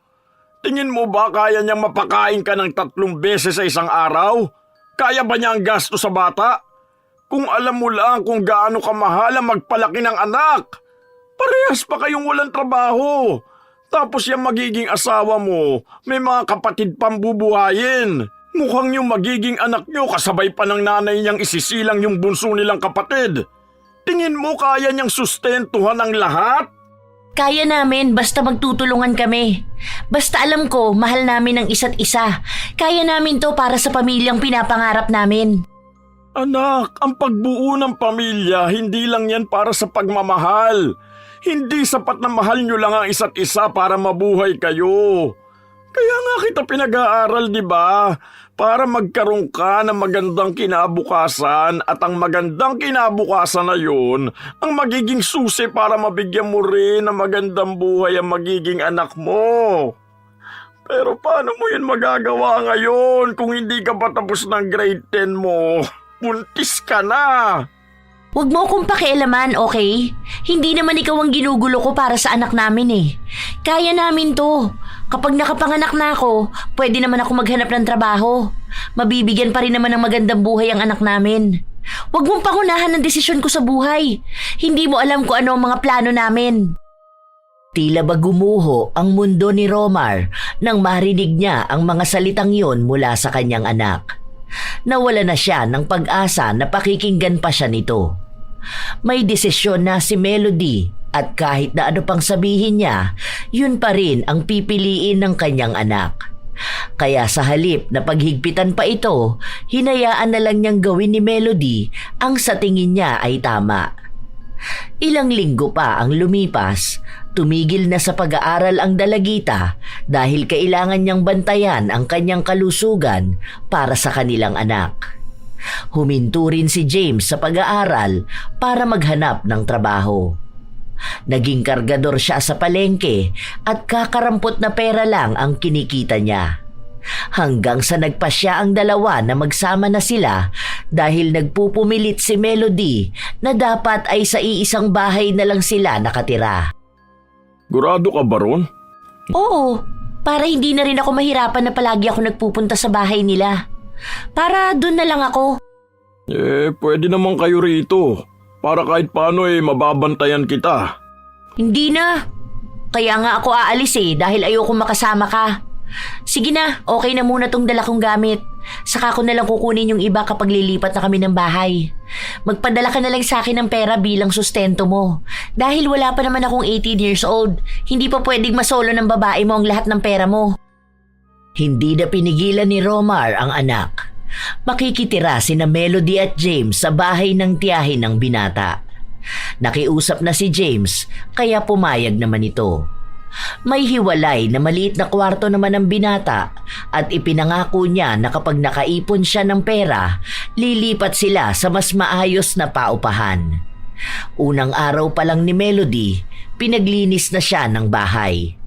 Tingin mo ba kaya niyang mapakain ka ng 3 beses sa isang araw? Kaya ba niya ang gasto sa bata? Kung alam mo lang kung gaano kamahal ang magpalaki ng anak. Parehas pa kayong walang trabaho. Tapos yung magiging asawa mo, may mga kapatid pang bubuhayin. Mukhang yung magiging anak niyo kasabay pa ng nanay niyang isisilang yung bunso nilang kapatid. Tingin mo kaya niyang sustentuhan ang lahat? Kaya namin basta magtutulungan kami. Basta alam ko mahal namin ang isa't isa. Kaya namin to para sa pamilyang pinapangarap namin. Anak, ang pagbuo ng pamilya, hindi lang yan para sa pagmamahal. Hindi sapat na mahal nyo lang ang isa't isa para mabuhay kayo. Kaya nga kita pinag-aaral, di ba? Para magkaroon ka ng magandang kinabukasan at ang magandang kinabukasan na yun ang magiging susi para mabigyan mo rin ng magandang buhay ang magiging anak mo. Pero paano mo yun magagawa ngayon kung hindi ka pa tapos ng grade 10 mo? Buntis ka na! Huwag mo akong pakialaman, okay? Hindi naman ikaw ang ginugulo ko para sa anak namin eh. Kaya namin to. Kapag nakapanganak na ako, pwede naman ako maghanap ng trabaho. Mabibigyan pa rin naman ng magandang buhay ang anak namin. Huwag mong pangunahan ng desisyon ko sa buhay. Hindi mo alam kung ano ang mga plano namin. Tila ba gumuho ang mundo ni Romar nang marinig niya ang mga salitang yon mula sa kanyang anak. Nawala na siya ng pag-asa na pakikinggan pa siya nito. May desisyon na si Melody at kahit na ano pang sabihin niya, yun pa rin ang pipiliin ng kanyang anak. Kaya sa halip na paghigpitan pa ito, hinayaan na lang niyang gawin ni Melody ang sa tingin niya ay tama. Ilang linggo pa ang lumipas, tumigil na sa pag-aaral ang dalagita dahil kailangan niyang bantayan ang kanyang kalusugan para sa kanilang anak. Huminto rin si James sa pag-aaral para maghanap ng trabaho. Naging kargador siya sa palengke at kakarampot na pera lang ang kinikita niya. Hanggang sa nagpasya ang dalawa na magsama na sila dahil nagpupumilit si Melody na dapat ay sa iisang bahay na lang sila nakatira. Gurado ka ba ron? Oo, para hindi na rin ako mahirapan na palagi ako nagpupunta sa bahay nila. Para doon na lang ako. Pwede naman kayo rito. Para kahit paano mababantayan kita. Hindi na. Kaya nga ako aalis dahil ayoko makasama ka. Sige na, okay na muna tong dala kong gamit. Saka ko na lang kukunin yung iba kapag lilipat na kami ng bahay. Magpadala ka na lang sa akin ng pera bilang sustento mo. Dahil wala pa naman akong 18 years old, hindi pa pwedeng masolo ng babae mo ang lahat ng pera mo. Hindi na pinigilan ni Romar ang anak. Makikitira sina Melody at James sa bahay ng tiyahin ng binata. Nakiusap na si James kaya pumayag naman ito. May hiwalay na maliit na kwarto naman ng binata at ipinangako niya na kapag nakaipon siya ng pera, lilipat sila sa mas maayos na paupahan. Unang araw pa lang ni Melody, pinaglinis na siya ng bahay.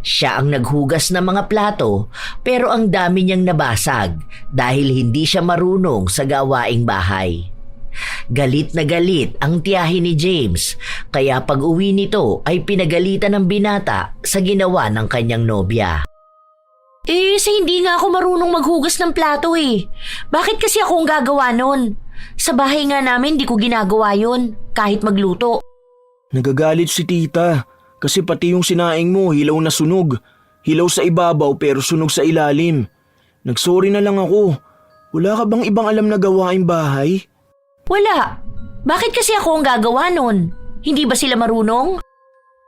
Siya ang naghugas ng mga plato pero ang dami niyang nabasag dahil hindi siya marunong sa gawaing bahay. Galit na galit ang tiyahin ni James kaya pag uwi nito ay pinagalitan ng binata sa ginawa ng kanyang nobya. Hindi nga ako marunong maghugas ng plato Bakit kasi ako ang gagawa nun? Sa bahay nga namin di ko ginagawa yun, kahit magluto. Nagagalit si tita kasi pati yung sinaing mo hilaw na sunog. Hilaw sa ibabaw pero sunog sa ilalim. Nagsorry na lang ako. Wala ka bang ibang alam na gawaing bahay? Wala. Bakit kasi ako ang gagawa nun? Hindi ba sila marunong?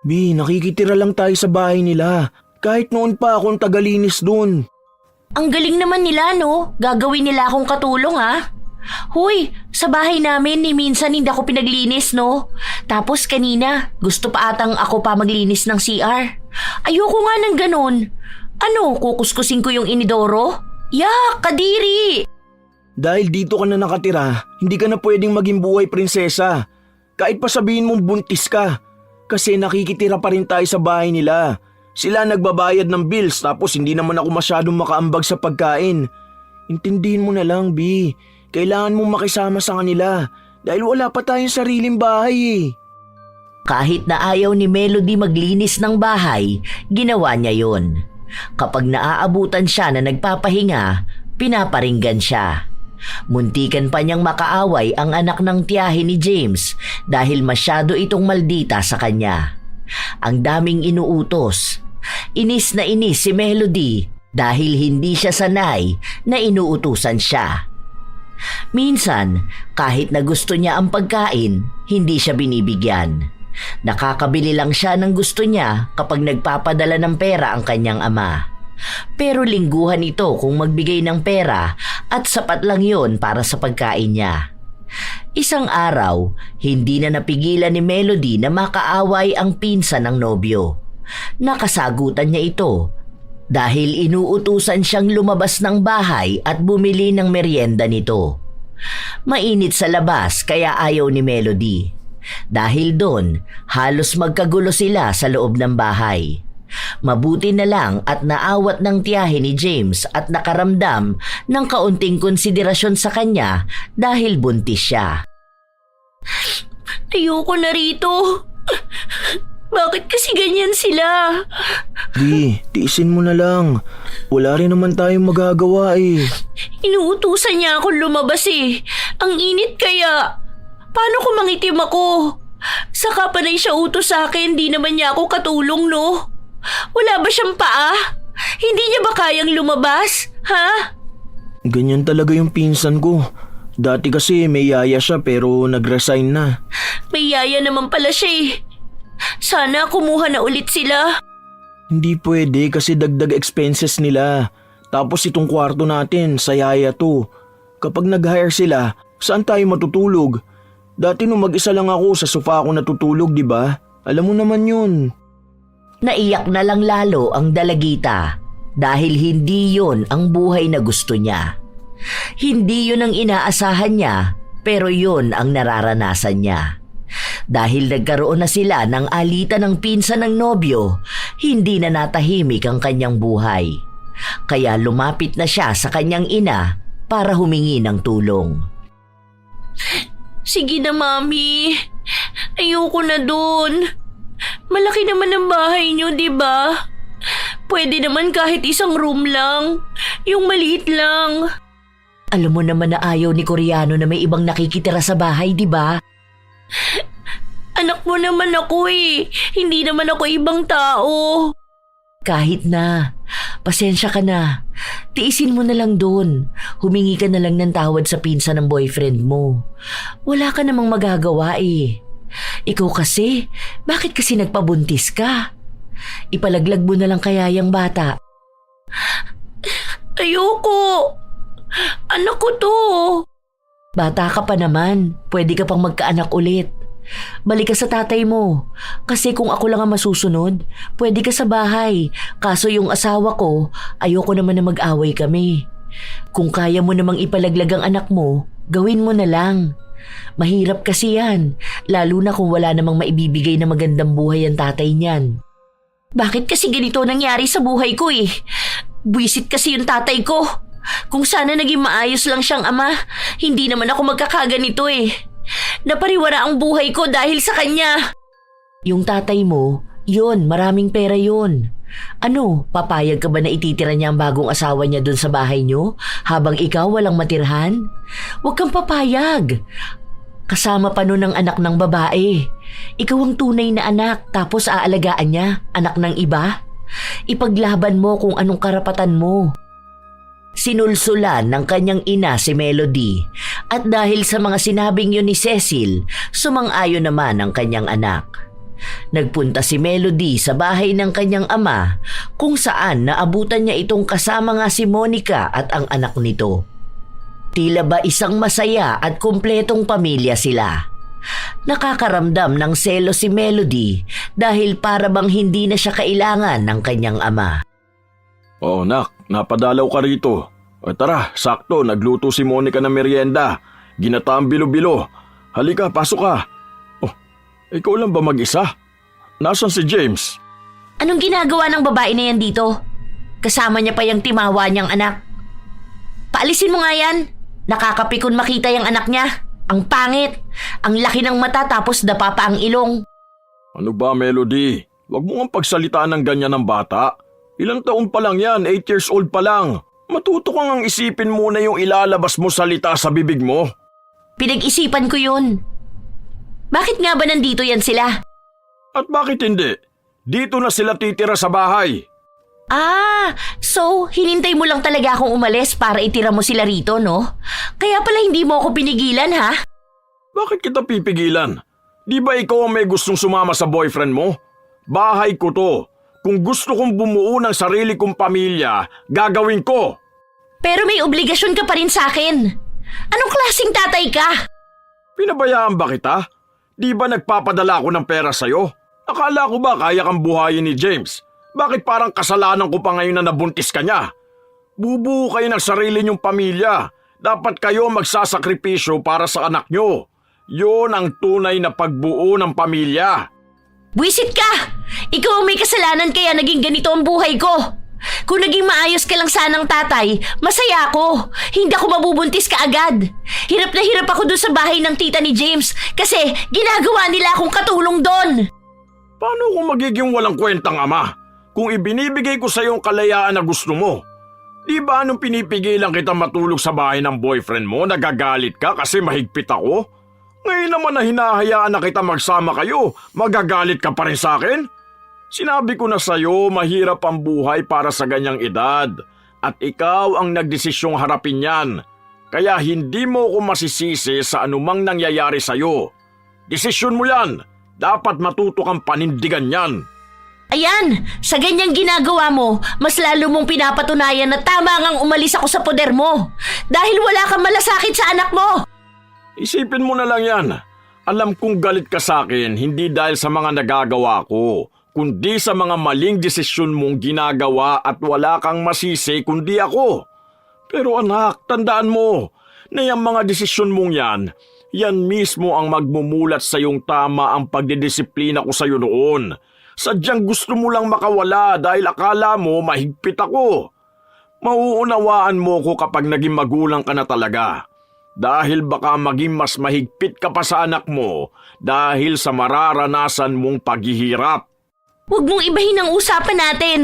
Bi, nakikitira lang tayo sa bahay nila. Kahit noon pa akong tagalinis dun. Ang galing naman nila, no? Gagawin nila akong katulong, ha? Hoy, sa bahay namin ni minsan hindi ako pinaglinis, no? Tapos kanina, gusto pa atang ako pa maglinis ng CR. Ayoko nga ng ganun. Ano, kukuskusin ko yung inidoro? Yak, kadiri! Dahil dito ka na nakatira, hindi ka na pwedeng maging buhay prinsesa. Kahit pa sabihin mong buntis ka. Kasi nakikitira pa rin tayo sa bahay nila. Sila nagbabayad ng bills tapos hindi naman ako masyadong makaambag sa pagkain. Intindihin mo na lang, Bi. Kailangan mong makisama sa kanila dahil wala pa tayong sariling bahay Kahit na ayaw ni Melody maglinis ng bahay, ginawa niya yon. Kapag naaabutan siya na nagpapahinga, pinaparinggan siya. Muntikan pa niyang makaaway ang anak ng tiyahin ni James dahil masyado itong maldita sa kanya. Ang daming inuutos. Inis na inis si Melody dahil hindi siya sanay na inuutusan siya. Minsan, kahit na gusto niya ang pagkain, hindi siya binibigyan. Nakakabili lang siya ng gusto niya kapag nagpapadala ng pera ang kanyang ama. Pero lingguhan ito kung magbigay ng pera at sapat lang yon para sa pagkain niya. Isang araw, hindi na napigilan ni Melody na makaaway ang pinsan ng nobyo. Nakasagutan niya ito dahil inuutusan siyang lumabas ng bahay at bumili ng merienda nito. Mainit sa labas kaya ayaw ni Melody. Dahil doon, halos magkagulo sila sa loob ng bahay. Mabuti na lang at naawat ng tiyahe ni James at nakaramdam ng kaunting konsiderasyon sa kanya dahil buntis siya. Ayoko na rito. Bakit kasi ganyan sila? Di, tiisin mo na lang. Wala rin naman tayong magagawa eh. Inuutusan niya akong lumabas eh. Ang init kaya. Paano kung mangitim ako? Saka pa na siya utos sa akin, di naman niya ako katulong, no? Wala ba siyang paa? Hindi niya ba kayang lumabas? Ha? Ganyan talaga yung pinsan ko. Dati kasi may yaya siya pero nag-resign na. May yaya naman pala siya eh. Sana kumuha na ulit sila. Hindi pwede kasi dagdag expenses nila. Tapos itong kwarto natin sa yaya to. Kapag nag-hire sila, saan tayo matutulog? Dati nung mag-isa lang ako sa sofa ako natutulog, di ba? Alam mo naman yun. Naiyak na lang lalo ang dalagita dahil hindi yon ang buhay na gusto niya. Hindi yon ang inaasahan niya pero yon ang nararanasan niya. Dahil nagkaroon na sila ng alitan ng pinsan ng nobyo, hindi na natahimik ang kanyang buhay. Kaya lumapit na siya sa kanyang ina para humingi ng tulong. Sige na, Mami. Ayoko na dun. Malaki naman ang bahay niyo, di ba? Pwede naman kahit isang room lang. Yung maliit lang. Alam mo naman na ayaw ni Koreano na may ibang nakikitira sa bahay, di ba? Anak mo naman ako eh. Hindi naman ako ibang tao. Kahit na. Pasensya ka na. Tiisin mo na lang doon. Humingi ka na lang ng tawad sa pinsan ng boyfriend mo. Wala ka namang magagawa eh. Ikaw kasi, bakit kasi nagpabuntis ka? Ipalaglag mo na lang kaya yung bata. Ayoko. Anak ko to. Bata ka pa naman. Pwede ka pang magkaanak ulit. Balik ka sa tatay mo. Kasi kung ako lang ang masusunod, pwede ka sa bahay. Kaso yung asawa ko, ayoko naman na mag-away kami. Kung kaya mo namang ipalaglag ang anak mo, gawin mo na lang. Mahirap kasi yan, lalo na kung wala namang maibibigay na magandang buhay ang tatay niyan. Bakit kasi ganito nangyari sa buhay ko eh? Buwisit kasi yung tatay ko. Kung sana naging maayos lang siyang ama, hindi naman ako magkakaganito eh. Napariwara ang buhay ko dahil sa kanya. Yung tatay mo, yun, maraming pera yun. Ano, papayag ka ba na ititira niya ang bagong asawa niya dun sa bahay niyo habang ikaw walang matirhan? Huwag kang papayag. Kasama pa nun ang anak ng babae. Ikaw ang tunay na anak tapos aalagaan niya, anak ng iba? Ipaglaban mo kung anong karapatan mo. Sinulsulan ng kanyang ina si Melody at dahil sa mga sinabing yun ni Cecil, sumang-ayon naman ang kanyang anak. Nagpunta si Melody sa bahay ng kanyang ama kung saan naabutan niya itong kasama nga si Monica at ang anak nito. Tila ba isang masaya at kumpletong pamilya sila. Nakakaramdam ng selo si Melody dahil para bang hindi na siya kailangan ng kanyang ama. Oh, nak, napadalaw ka rito. O tara, sakto, nagluto si Monica ng merienda. Ginataang bilo-bilo. Halika, pasok ka. Oh, ikaw lang ba mag-isa? Nasaan si James? Anong ginagawa ng babae na yan dito? Kasama niya pa yung timawa niyang anak. Paalisin mo nga yan. Nakakapikon makita yung anak niya. Ang pangit. Ang laki ng mata tapos dapa pa ang ilong. Ano ba, Melody? Huwag mo nga pagsalitaan ng ganyan ng bata. Ilang taon pa lang yan, 8 years old pa lang. Matuto kang ang isipin muna yung ilalabas mo salita sa bibig mo. Pinag-isipan ko yun. Bakit nga ba nandito yan sila? At bakit hindi? Dito na sila titira sa bahay. Ah, so hinintay mo lang talaga akong umalis para itira mo sila rito, no? Kaya pala hindi mo ako pinigilan, ha? Bakit kita pipigilan? Di ba ikaw ang may gustong sumama sa boyfriend mo? Bahay ko to. Kung gusto kong bumuo ng sarili kong pamilya, gagawin ko. Pero may obligasyon ka pa rin sa akin. Anong klaseng tatay ka? Pinabayaan ba kita? Di ba nagpapadala ako ng pera sa'yo? Akala ko ba kaya kang buhayin ni James? Bakit parang kasalanan ko pa ngayon na nabuntis ka niya? Bubuo kayo ng sarili niyong pamilya. Dapat kayo magsasakripisyo para sa anak niyo. Yun ang tunay na pagbuo ng pamilya. Buisit ka! Ikaw ang may kasalanan kaya naging ganito ang buhay ko. Kung naging maayos ka lang sanang tatay, masaya ako. Hindi ako mabubuntis kaagad. Hirap na hirap ako doon sa bahay ng tita ni James kasi ginagawa nila akong katulong doon. Paano kung magiging walang kwentang ama? Kung ibinibigay ko sa iyo ang kalayaan na gusto mo. Di ba nung pinipigilan kita matulog sa bahay ng boyfriend mo, nagagalit ka kasi mahigpit ako? Ngayon naman na hinahayaan na kita magsama kayo, magagalit ka pa rin sa akin? Sinabi ko na sa'yo, mahirap ang buhay para sa ganyang edad. At ikaw ang nagdesisyong harapin yan. Kaya hindi mo ko masisisi sa anumang nangyayari sa'yo. Desisyon mo yan. Dapat matuto kang panindigan yan. Ayan, sa ganyang ginagawa mo, mas lalo mong pinapatunayan na tama ngang umalis ako sa poder mo. Dahil wala kang malasakit sa anak mo. Isipin mo na lang yan. Alam kong galit ka sa akin hindi dahil sa mga nagagawa ko, kundi sa mga maling desisyon mong ginagawa at wala kang masisi kundi ako. Pero anak, tandaan mo na yung mga desisyon mong yan mismo ang magmumulat sa iyong tama ang pagdidisiplina ko sa iyo noon. Sadyang gusto mo lang makawala dahil akala mo mahigpit ako. Mauunawaan mo ko kapag naging magulang ka na talaga. Dahil baka maging mas mahigpit ka pa sa anak mo dahil sa mararanasan mong paghihirap. Huwag mong ibahin ang usapan natin.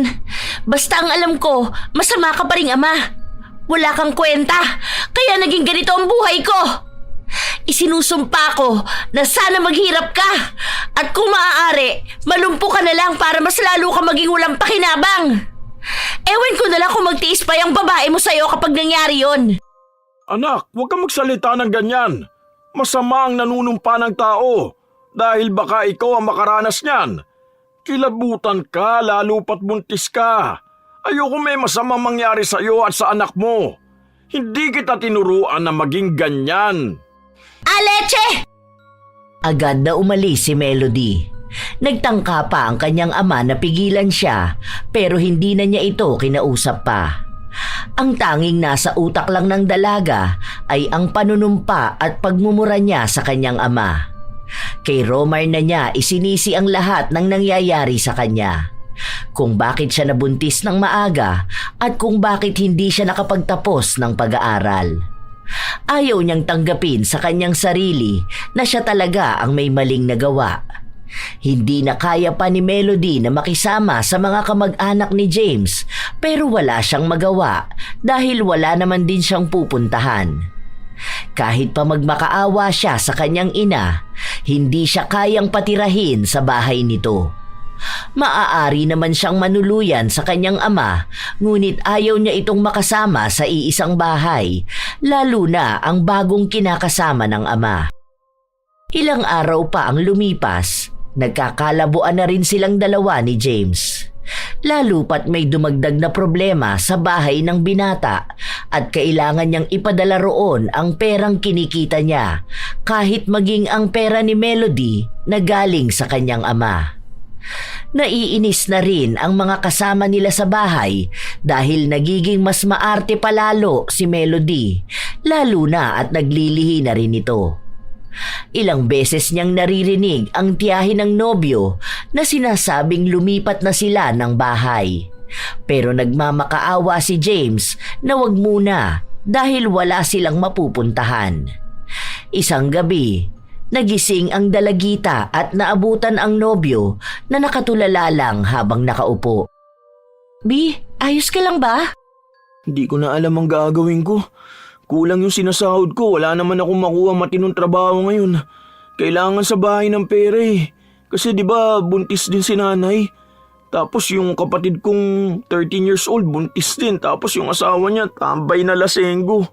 Basta ang alam ko, masama ka pa ring ama. Wala kang kwenta, kaya naging ganito ang buhay ko. Isinusumpa ko na sana maghirap ka. At kung maaari, malumpo ka na lang para mas lalo ka maging walang pakinabang. Ewan ko na lang kung magtiis pa yung babae mo sa'yo kapag nangyari yon. Anak, huwag kang magsalita ng ganyan. Masama ang nanunumpa ng tao dahil baka ikaw ang makaranas niyan. Kilabutan ka lalo pat buntis ka. Ayoko may masamang mangyari sa iyo at sa anak mo. Hindi kita tinuruan na maging ganyan. Aleche! Agad na umalis si Melody. Nagtangka pa ang kanyang ama na pigilan siya pero hindi na niya ito kinausap pa. Ang tanging nasa utak lang ng dalaga ay ang panunumpa at pagmumura niya sa kanyang ama. Kay Romar na niya isinisi ang lahat ng nangyayari sa kanya. Kung bakit siya nabuntis ng maaga at kung bakit hindi siya nakapagtapos ng pag-aaral. Ayaw niyang tanggapin sa kanyang sarili na siya talaga ang may maling nagawa. Hindi na kaya pa ni Melody na makisama sa mga kamag-anak ni James pero wala siyang magawa dahil wala naman din siyang pupuntahan. Kahit pa magmakaawa siya sa kanyang ina, hindi siya kayang patirahin sa bahay nito. Maaari naman siyang manuluyan sa kanyang ama, ngunit ayaw niya itong makasama sa iisang bahay, lalo na ang bagong kinakasama ng ama. Ilang araw pa ang lumipas, nagkakalabuan na rin silang dalawa ni James. Lalo pat may dumagdag na problema sa bahay ng binata at kailangan niyang ipadala roon ang perang kinikita niya kahit maging ang pera ni Melody na galing sa kanyang ama. Naiinis na rin ang mga kasama nila sa bahay dahil nagiging mas maarte palalo si Melody, lalo na at naglilihi na rin ito. Ilang beses niyang naririnig ang tiyahin ng nobyo na sinasabing lumipat na sila ng bahay. Pero nagmamakaawa si James na wag muna dahil wala silang mapupuntahan. Isang gabi, nagising ang dalagita at naabutan ang nobyo na nakatulala lang habang nakaupo. Bi, ayos ka lang ba? Hindi ko na alam ang gagawin ko. Kulang yung sinasahod ko, wala naman akong makuha matinong trabaho ngayon. Kailangan sa bahay ng pera eh. Kasi di ba buntis din si nanay. Tapos yung kapatid kong 13 years old buntis din. Tapos yung asawa niya tambay na lasenggo.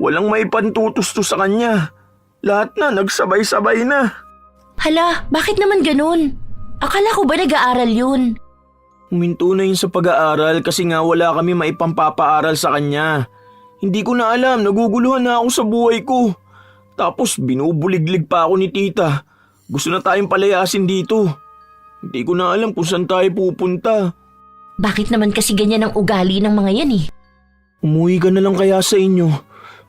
Walang may pantutos to sa kanya. Lahat na nagsabay-sabay na. Hala, bakit naman ganun? Akala ko ba nag-aaral yun? Huminto na yun sa pag-aaral kasi nga wala kami maipampapaaral sa kanya. Hindi ko na alam, naguguluhan na ako sa buhay ko. Tapos binubuliglig pa ako ni tita. Gusto na tayong palayasin dito. Hindi ko na alam kung saan tayo pupunta. Bakit naman kasi ganyan ang ugali ng mga yan eh? Umuwi ka na lang kaya sa inyo.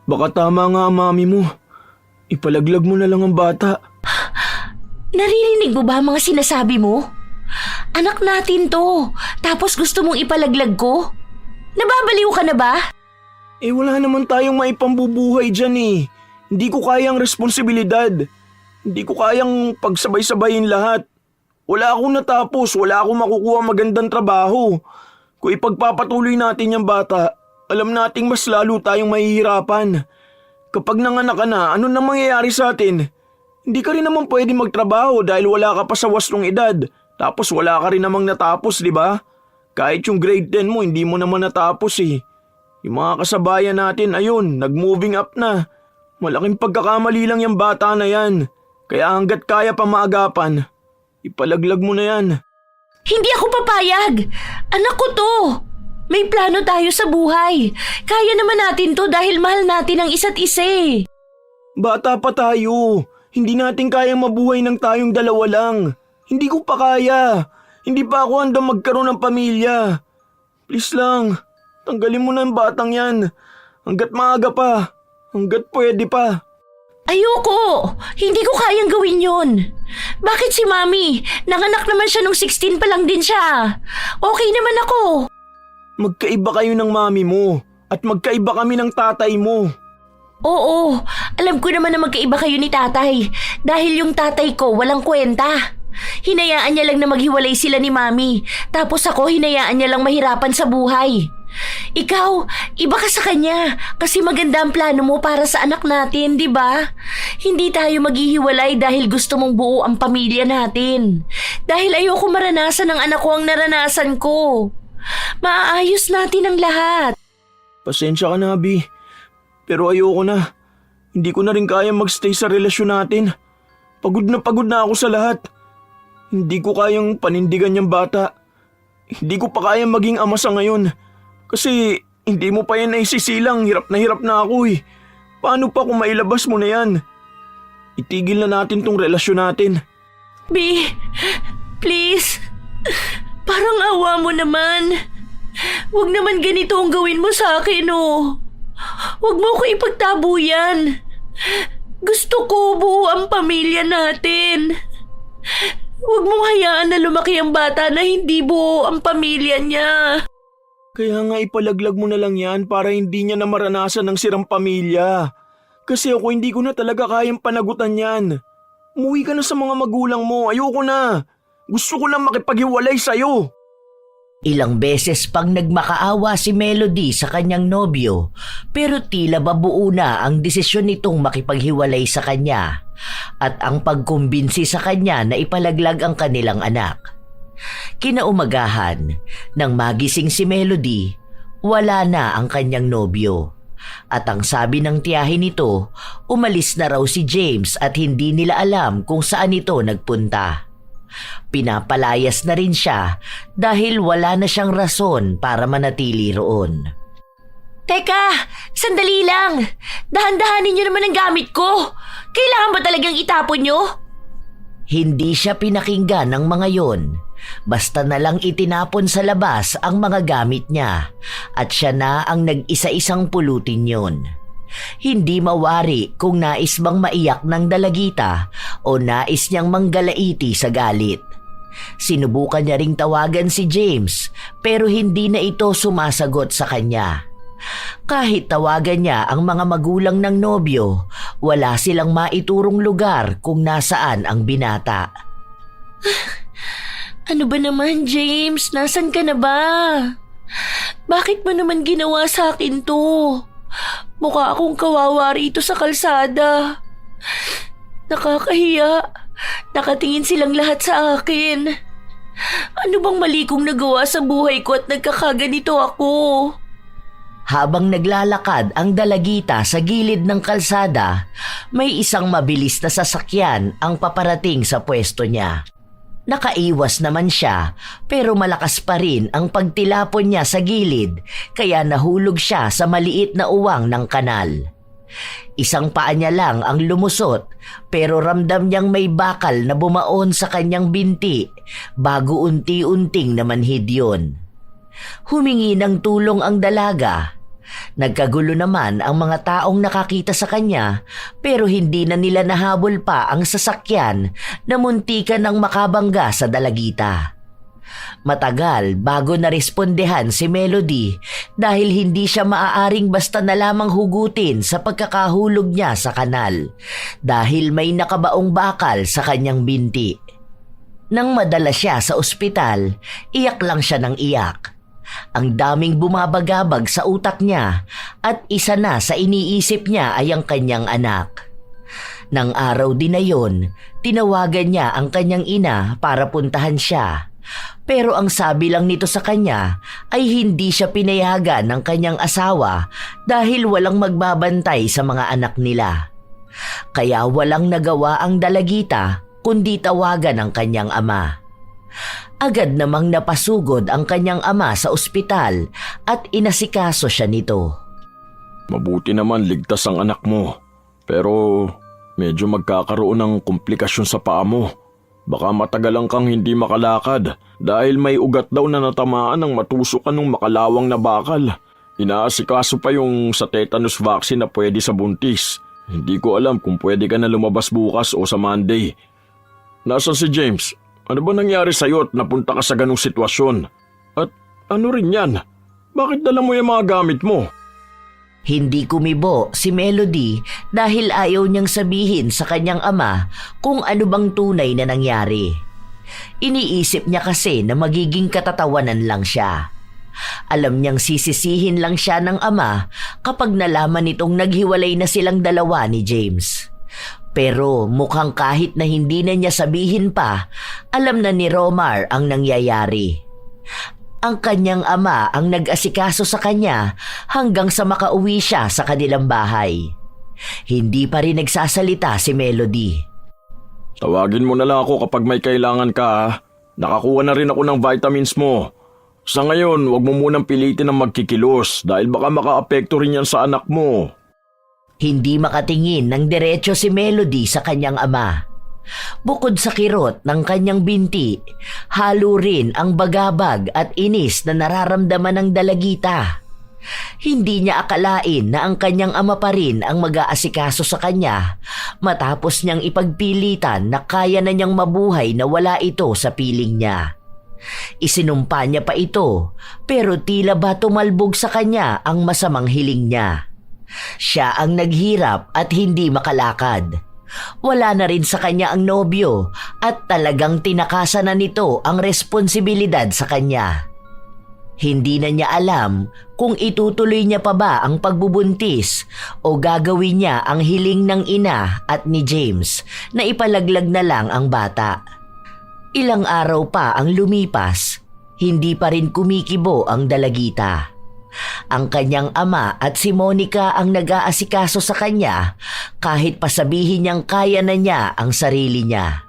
Baka tama nga ang mami mo. Ipalaglag mo na lang ang bata. Naririnig mo ba ang mga sinasabi mo? Anak natin to, tapos gusto mong ipalaglag ko? Nababaliw ka na ba? Wala naman tayong maipambubuhay dyan eh. Hindi ko kayang responsibilidad. Hindi ko kayang pagsabay-sabayin lahat. Wala akong natapos, wala akong makukuha magandang trabaho. Kung ipagpapatuloy natin yung bata, alam nating mas lalo tayong mahihirapan. Kapag nanganak ka na, ano na mangyayari sa atin? Hindi ka rin naman pwede magtrabaho dahil wala ka pa sa wastong edad. Tapos wala ka rin namang natapos, di ba? Kahit yung grade 10 mo, hindi mo naman natapos eh. Yung mga kasabayan natin, ayun, nag-moving up na. Malaking pagkakamali lang yung bata na yan. Kaya hanggat kaya pa maagapan, ipalaglag mo na yan. Hindi ako papayag! Anak ko to! May plano tayo sa buhay. Kaya naman natin to dahil mahal natin ang isa't isa eh. Bata pa tayo. Hindi natin kayang mabuhay ng tayong dalawa lang. Hindi ko pa kaya. Hindi pa ako handang magkaroon ng pamilya. Please lang, tanggalin mo na ang batang yan. Hanggat maaga pa. Hanggat pwede pa. Ayoko! Hindi ko kayang gawin yun. Bakit si Mami? Nanganak naman siya nung 16 pa lang din siya. Okay naman ako. Magkaiba kayo ng mami mo. At magkaiba kami ng tatay mo. Oo, alam ko naman na magkaiba kayo ni tatay. Dahil yung tatay ko walang kwenta. Hinayaan niya lang na maghiwalay sila ni Mami. Tapos ako hinayaan niya lang mahirapan sa buhay. Ikaw, iba ka sa kanya kasi maganda ang plano mo para sa anak natin, di ba? Hindi tayo maghihiwalay dahil gusto mong buo ang pamilya natin. Dahil ayoko maranasan ng anak ko ang naranasan ko. Maaayos natin ang lahat. Pasensya ka na, Abby. Pero ayoko na. Hindi ko na rin kaya magstay sa relasyon natin. Pagod na ako sa lahat. Hindi ko kayang panindigan yung bata. Hindi ko pa kayang maging ama sa ngayon. Kasi hindi mo pa yan naisisilang, hirap na ako eh. Paano pa kung mailabas mo na yan? Itigil na natin tong relasyon natin. B, please. Parang awa mo naman. Huwag naman ganito ang gawin mo sa akin, oh. Huwag mo ko ipagtabo yan. Gusto ko buo ang pamilya natin. Huwag mong hayaan na lumaki ang bata na hindi buo ang pamilya niya. Kaya nga ipalaglag mo na lang yan para hindi niya na maranasan ng sirang pamilya. Kasi ako hindi ko na talaga kayang panagutan yan. Umuwi ka na sa mga magulang mo, ayoko na. Gusto ko lang makipaghiwalay sa'yo. Ilang beses pang nagmakaawa si Melody sa kanyang nobyo pero tila babuo na ang desisyon nitong makipaghiwalay sa kanya at ang pagkumbinsi sa kanya na ipalaglag ang kanilang anak. Kinaumagahan, nang magising si Melody, wala na ang kanyang nobyo. At ang sabi ng tiyahin nito, umalis na raw si James at hindi nila alam kung saan ito nagpunta. Pinapalayas na rin siya dahil wala na siyang rason para manatili roon. Teka, sandali lang. Dahan-dahanin niyo naman ang gamit ko. Kailangan ba talagang itapon niyo? Hindi siya pinakinggan ng mga yon. Basta na lang itinapon sa labas ang mga gamit niya at siya na ang nag-isa-isang pulutin yon. Hindi mawari kung nais bang maiyak ng dalagita o nais niyang manggalaiti sa galit. Sinubukan niya ring tawagan si James pero hindi na ito sumasagot sa kanya. Kahit tawagan niya ang mga magulang ng nobyo, wala silang maiturong lugar kung nasaan ang binata. Ano ba naman, James? Nasaan ka na ba? Bakit mo naman ginawa sa akin to? Mukha akong kawawa rito sa kalsada. Nakakahiya. Nakatingin silang lahat sa akin. Ano bang mali kong nagawa sa buhay ko at nagkakaganito ako? Habang naglalakad ang dalagita sa gilid ng kalsada, may isang mabilis na sasakyan ang paparating sa pwesto niya. Nakaiwas naman siya pero malakas pa rin ang pagtilapon niya sa gilid kaya nahulog siya sa maliit na uwang ng kanal. Isang paa niya lang ang lumusot pero ramdam niyang may bakal na bumaon sa kanyang binti bago unti-unting namanhid yun. Humingi ng tulong ang dalaga. Nagkagulo naman ang mga taong nakakita sa kanya pero hindi na nila nahabol pa ang sasakyan na muntikan ng makabangga sa dalagita. Matagal bago narespondehan si Melody dahil hindi siya maaaring basta na lamang hugutin sa pagkakahulog niya sa kanal dahil may nakabaong bakal sa kanyang binti. Nang madala siya sa ospital, iyak lang siya ng iyak. Ang daming bumabagabag sa utak niya at isa na sa iniisip niya ay ang kanyang anak. Nang araw din na yon, tinawagan niya ang kanyang ina para puntahan siya. Pero ang sabi lang nito sa kanya ay hindi siya pinayagan ng kanyang asawa dahil walang magbabantay sa mga anak nila. Kaya walang nagawa ang dalagita kundi tawagan ang kanyang ama. Agad namang napasugod ang kanyang ama sa ospital at inasikaso siya nito. Mabuti naman ligtas ang anak mo. Pero medyo magkakaroon ng komplikasyon sa paa mo. Baka matagalan kang hindi makalakad dahil may ugat daw na natamaan ng matusukan ng makalawang na bakal. Inaasikaso pa yung sa tetanus vaccine na pwede sa buntis. Hindi ko alam kung pwede ka na lumabas bukas o sa Monday. Nasaan si James? Ano ba nangyari sa'yo at napunta ka sa ganong sitwasyon? At ano rin yan? Bakit dala mo yung mga gamit mo? Hindi kumibo si Melody dahil ayaw niyang sabihin sa kanyang ama kung ano bang tunay na nangyari. Iniisip niya kasi na magiging katatawanan lang siya. Alam niyang sisisihin lang siya ng ama kapag nalaman nitong naghiwalay na silang dalawa ni James. Pero mukhang kahit na hindi na niya sabihin pa, alam na ni Romar ang nangyayari. Ang kanyang ama ang nag-asikaso sa kanya hanggang sa makauwi siya sa kanilang bahay. Hindi pa rin nagsasalita si Melody. Tawagin mo na lang ako kapag may kailangan ka ha. Nakakuha na rin ako ng vitamins mo. Sa ngayon, wag mo munang pilitin ng magkikilos dahil baka makaapekto rin yan sa anak mo. Hindi makatingin ng diretso si Melody sa kanyang ama. Bukod sa kirot ng kanyang binti, halo rin ang bagabag at inis na nararamdaman ng dalagita. Hindi niya akalain na ang kanyang ama pa rin ang mag-aasikaso sa kanya matapos niyang ipagpilitan na kaya na niyang mabuhay na wala ito sa piling niya. Isinumpa niya pa ito pero tila ba tumalbog sa kanya ang masamang hiling niya. Siya ang naghirap at hindi makalakad. Wala na rin sa kanya ang nobyo at talagang tinakasan na nito ang responsibilidad sa kanya. Hindi na niya alam kung itutuloy niya pa ba ang pagbubuntis o gagawin niya ang hiling ng ina at ni James na ipalaglag na lang ang bata. Ilang araw pa ang lumipas, hindi pa rin kumikibo ang dalagita. Ang kanyang ama at si Monica ang nag-aasikaso sa kanya kahit pasabihin niyang kaya na niya ang sarili niya.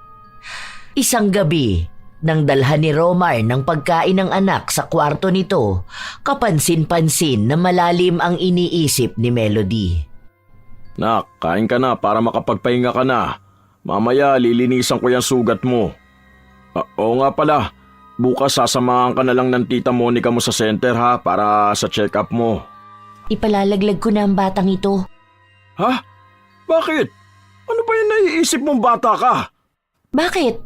Isang gabi, nang dalhan ni Romar ng pagkain ng anak sa kwarto nito, kapansin-pansin na malalim ang iniisip ni Melody. Nak, kain ka na para makapagpahinga ka na. Mamaya lilinisan ko yung sugat mo. Oo nga pala. Bukas sasamahan ka na lang ng tita Monica mo sa center ha para sa check-up mo. Ipalalaglag ko na ang batang ito. Ha? Bakit? Ano ba yung naiisip mong bata ka? Bakit?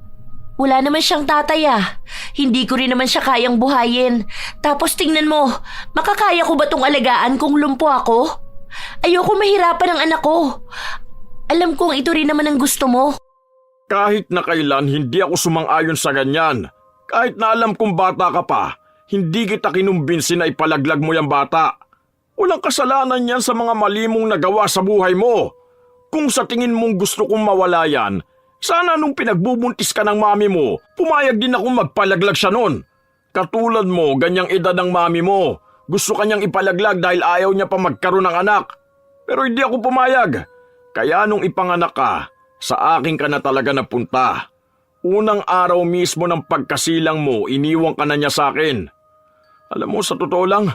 Wala naman siyang tatay ah. Hindi ko rin naman siya kayang buhayin. Tapos tingnan mo, makakaya ko ba tong alagaan kung lumpo ako? Ayoko mahirapan ang anak ko. Alam kong ito rin naman ang gusto mo. Kahit na kailan hindi ako sumang-ayon sa ganyan. Kahit na alam kong bata ka pa, hindi kita kinumbinsi na ipalaglag mo yung bata. Walang kasalanan yan sa mga mali mong nagawa sa buhay mo. Kung sa tingin mong gusto kong mawala yan, sana nung pinagbubuntis ka ng mami mo, pumayag din akong magpalaglag siya nun. Katulad mo, ganyang edad ng mami mo. Gusto kanyang ipalaglag dahil ayaw niya pa magkaroon ng anak. Pero hindi ako pumayag. Kaya nung ipanganak ka, sa akin ka na talaga napunta. Unang araw mismo ng pagkasilang mo, iniwan ka na niya sa akin. Alam mo, sa totoo lang,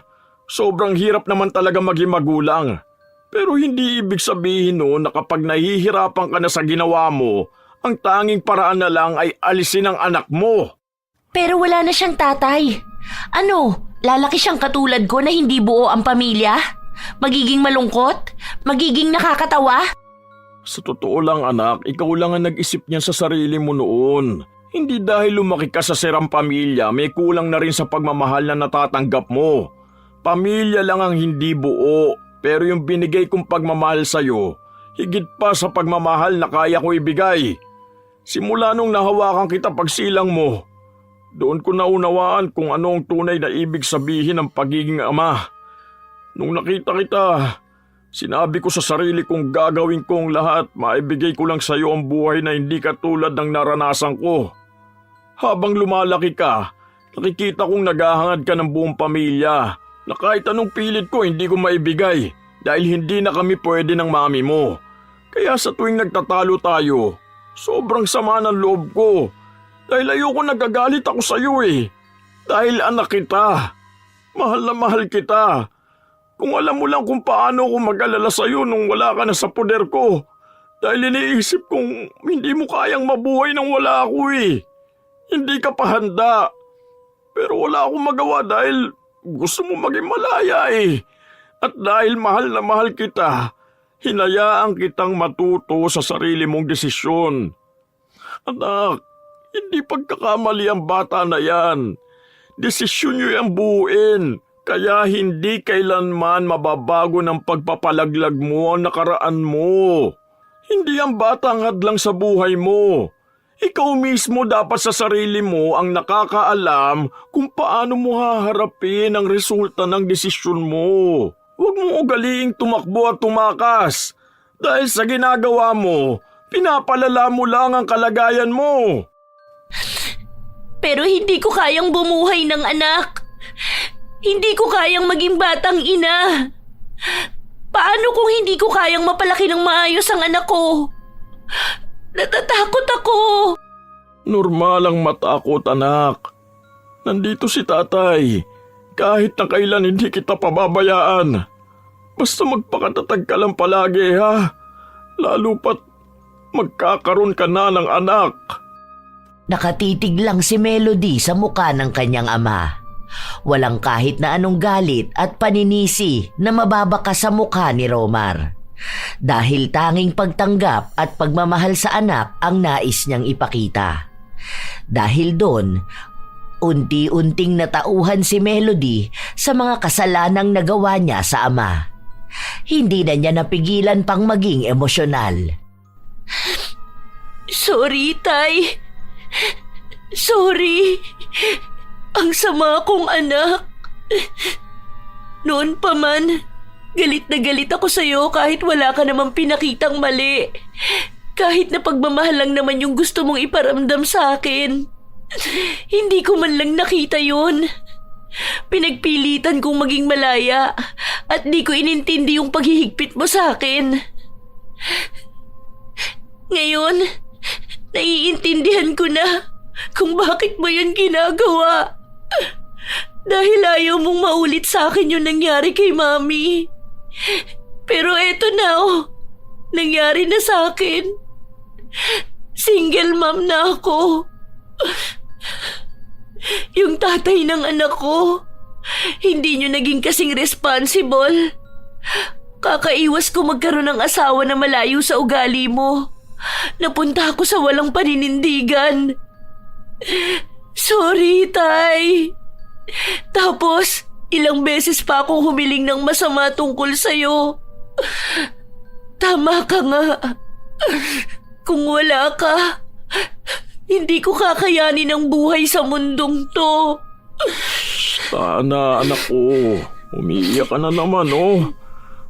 sobrang hirap naman talaga maging magulang. Pero hindi ibig sabihin na kapag nahihirapan ka na sa ginawa mo, ang tanging paraan na lang ay alisin ang anak mo. Pero wala na siyang tatay. Ano, lalaki siyang katulad ko na hindi buo ang pamilya? Magiging malungkot? Magiging nakakatawa? Sa totoo lang anak, ikaw lang ang nag-isip niyan sa sarili mo noon. Hindi dahil lumaki ka sa sirang pamilya, may kulang na rin sa pagmamahal na natatanggap mo. Pamilya lang ang hindi buo, pero yung binigay kong pagmamahal sa'yo, higit pa sa pagmamahal na kaya ko ibigay. Simula nung nahawakan kita pagsilang mo, doon ko naunawaan kung ano ang tunay na ibig sabihin ng pagiging ama. Nung nakita kita, sinabi ko sa sarili kong gagawin ko ang lahat, maibigay ko lang sa iyo ang buhay na hindi katulad ng naranasan ko. Habang lumalaki ka, nakikita kong naghahangad ka ng buong pamilya na kahit anong pilit ko hindi ko maibigay dahil hindi na kami pwede ng mami mo. Kaya sa tuwing nagtatalo tayo, sobrang sama ng loob ko dahil ayoko nagagalit ako sa iyo eh. Dahil anak kita, mahal na mahal kita. Kung alam mo lang kung paano ako mag-alala sa iyo nung wala ka na sa poder ko. Dahil iniisip kong hindi mo kayang mabuhay nang wala ako eh. Hindi ka pa handa. Pero wala akong magawa dahil gusto mo maging malaya eh. At dahil mahal na mahal kita, hinayaan kitang matuto sa sarili mong desisyon. Anak, hindi pagkakamali ang bata na yan. Desisyon niyo yung buuin. Kaya hindi kailanman mababago ng pagpapalaglag mo ang nakaraan mo. Hindi ang bata ang hadlang sa buhay mo. Ikaw mismo dapat sa sarili mo ang nakakaalam kung paano mo haharapin ang resulta ng desisyon mo. Huwag mo ugaliing tumakbo at tumakas. Dahil sa ginagawa mo, pinapalala mo lang ang kalagayan mo. Pero hindi ko kayang bumuhay ng anak. Hindi ko kayang maging batang ina. Paano kung hindi ko kayang mapalaki ng maayos ang anak ko? Natatakot ako. Normal ang matakot, anak. Nandito si tatay. Kahit na kailan hindi kita pababayaan. Basta magpakatatag ka lang palagi, ha? Lalo pat magkakaroon ka na ng anak. Nakatitig lang si Melody sa muka ng kanyang ama. Walang kahit na anong galit at paninisi na mababaka sa mukha ni Romar. Dahil tanging pagtanggap at pagmamahal sa anak ang nais niyang ipakita. Dahil doon, unti-unting natauhan si Melody sa mga kasalanang nagawa niya sa ama. Hindi na niya napigilan pang maging emosyonal. Sorry, Tay. Sorry. Ang sama kong anak. Noon pa man, galit na galit ako sa'yo kahit wala ka namang pinakitang mali. Kahit na pagmamahal lang naman yung gusto mong iparamdam sa akin. Hindi ko man lang nakita yun. Pinagpilitan kong maging malaya at di ko inintindi yung paghihigpit mo sa akin. Ngayon, naiintindihan ko na kung bakit mo yun ginagawa. Dahil ayaw mong maulit sa akin yung nangyari kay Mami. Pero eto na nangyari na sa akin. Single mom na ako. Yung tatay ng anak ko, hindi nyo naging kasing responsible. Kakaiwas ko magkaroon ng asawa na malayo sa ugali mo. Napunta ako sa walang paninindigan. Sorry, Tay. Tapos, ilang beses pa akong humiling ng masama tungkol sa'yo. Tama ka nga. Kung wala ka, hindi ko kakayanin ang buhay sa mundong to. Sana, anak ko. Umiiyak ka na naman,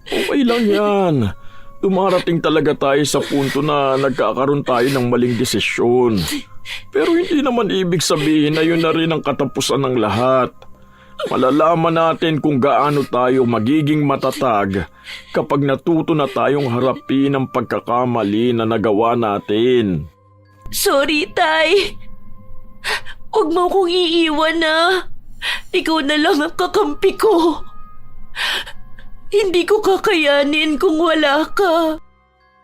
Okay lang yan. Dumarating talaga tayo sa punto na nagkakaroon tayo ng maling desisyon. Pero hindi naman ibig sabihin na yun na rin ang katapusan ng lahat. Malalaman natin kung gaano tayo magiging matatag kapag natuto na tayong harapin ang pagkakamali na nagawa natin. Sorry, Tay. Huwag mo akong iiwan na. Ikaw na lang ang kakampi ko. Hindi ko kakayanin kung wala ka.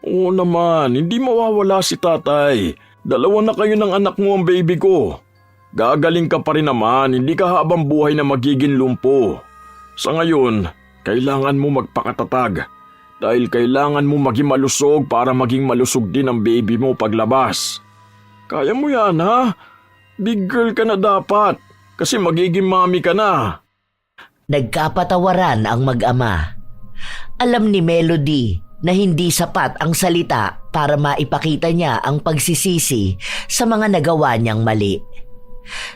Oo naman, hindi mawawala si tatay. 2 na kayo ng anak mo ang baby ko. Gagaling ka pa rin naman, hindi ka habang buhay na magiging lumpo. Sa ngayon, kailangan mo magpakatatag dahil kailangan mo maging malusog para maging malusog din ang baby mo paglabas. Kaya mo yan, ha? Big girl ka na dapat kasi magiging mami ka na. Nagkapatawaran ang mag-ama. Alam ni Melody na hindi sapat ang salita para maipakita niya ang pagsisisi sa mga nagawa niyang mali.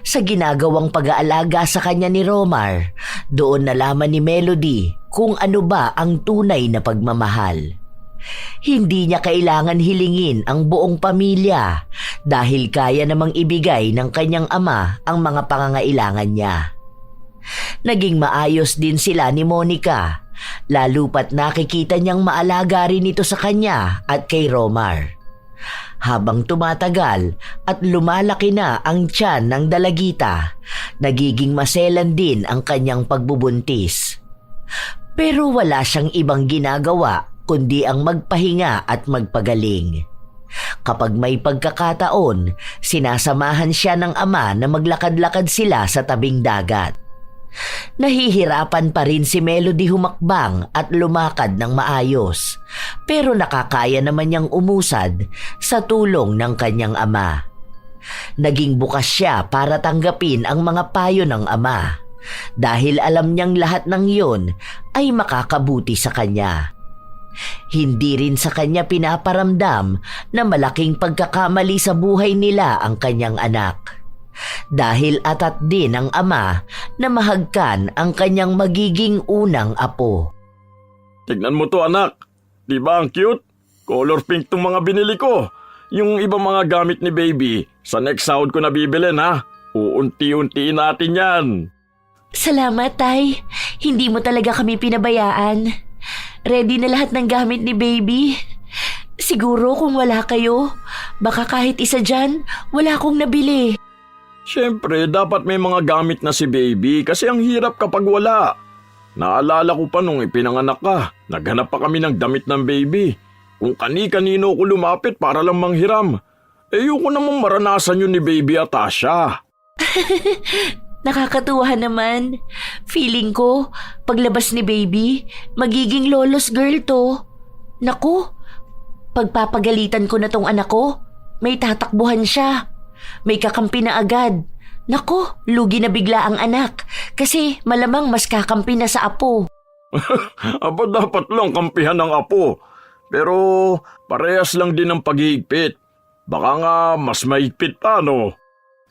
Sa ginagawang pag-aalaga sa kanya ni Romar, doon nalaman ni Melody kung ano ba ang tunay na pagmamahal. Hindi niya kailangan hilingin ang buong pamilya dahil kaya namang ibigay ng kanyang ama ang mga pangangailangan niya. Naging maayos din sila ni Monica, lalo pat nakikita niyang maalaga rin ito sa kanya at kay Romar. Habang tumatagal at lumalaki na ang tiyan ng dalagita, nagiging maselan din ang kanyang pagbubuntis. Pero wala siyang ibang ginagawa kundi ang magpahinga at magpagaling. Kapag may pagkakataon, sinasamahan siya ng ama na maglakad-lakad sila sa tabing dagat. Nahihirapan pa rin si Melody humakbang at lumakad ng maayos, pero nakakaya naman niyang umusad sa tulong ng kanyang ama. Naging bukas siya para tanggapin ang mga payo ng ama dahil alam niyang lahat ng iyon ay makakabuti sa kanya. Hindi rin sa kanya pinaparamdam na malaking pagkakamali sa buhay nila ang kanyang anak. Dahil atat din ang ama na mahagkan ang kanyang magiging unang apo. Tignan mo to, anak. Di ba ang cute? Color pink tong mga binili ko. Yung ibang mga gamit ni baby, sa next sahod ko na bibilin, ha? Uunti-untiin natin yan. Salamat, Tay. Hindi mo talaga kami pinabayaan. Ready na lahat ng gamit ni baby. Siguro kung wala kayo, baka kahit isa dyan, wala akong nabili. Siyempre, dapat may mga gamit na si baby kasi ang hirap kapag wala. Naalala ko pa nung ipinanganak ka, naghanap pa kami ng damit ng baby. Kung kani-kanino ko lumapit para lang manghiram. Ayoko namang maranasan yun ni baby at Asha. Nakakatuwa naman. Feeling ko, paglabas ni baby, magiging lolos girl to. Naku, pagpapagalitan ko na tong anak ko, may tatakbuhan siya. May kakampi na agad. Nako, lugi na bigla ang anak kasi malamang mas kakampi na sa apo. Aba, dapat lang kampihan ng apo. Pero parehas lang din ang paghihigpit. Baka nga mas mahigpit pa, no?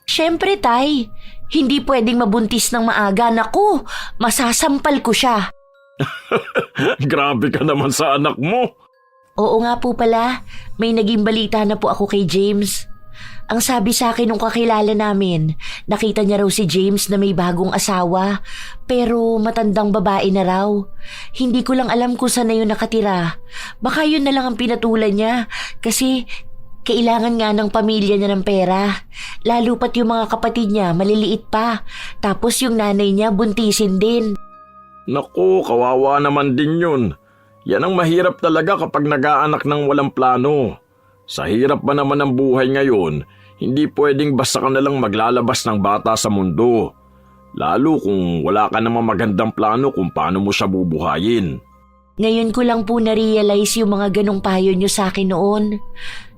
Siyempre, Tay. Hindi pwedeng mabuntis ng maaga. Naku, masasampal ko siya. Grabe ka naman sa anak mo. Oo nga po pala, may naging balita na po ako kay James. Ang sabi sa akin nung kakilala namin, nakita niya raw si James na may bagong asawa, pero matandang babae na raw. Hindi ko lang alam kung saan na yun nakatira. Baka yun na lang ang pinatulan niya, kasi kailangan nga ng pamilya niya ng pera. Lalo pat yung mga kapatid niya, maliliit pa. Tapos yung nanay niya, buntisin din. Naku, kawawa naman din yun. Yan ang mahirap talaga kapag nag-aanak ng walang plano. Sa hirap ba naman ng buhay ngayon, hindi pwedeng basta ka nalang maglalabas ng bata sa mundo. Lalo kung wala ka namang magandang plano kung paano mo siya bubuhayin. Ngayon ko lang po na-realize yung mga ganong payo niyo sa akin noon.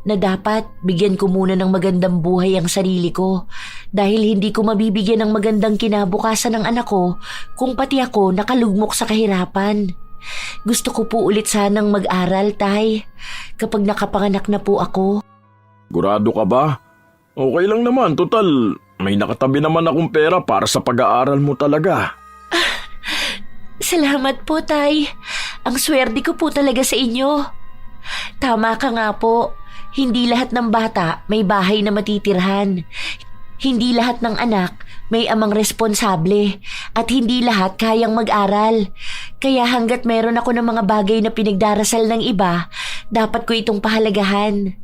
Na dapat bigyan ko muna ng magandang buhay ang sarili ko. Dahil hindi ko mabibigyan ng magandang kinabukasan ng anak ko kung pati ako nakalugmok sa kahirapan. Gusto ko po ulit sanang mag-aral, Tay, kapag nakapanganak na po ako. Gurado ka ba? Okay lang naman, total. May nakatabi naman akong pera para sa pag-aaral mo talaga. Salamat po, Tay. Ang swerte ko po talaga sa inyo. Tama ka nga po. Hindi lahat ng bata may bahay na matitirhan. Hindi lahat ng anak may amang responsable at hindi lahat kayang mag-aral. Kaya hanggat meron ako ng mga bagay na pinagdarasal ng iba, dapat ko itong pahalagahan.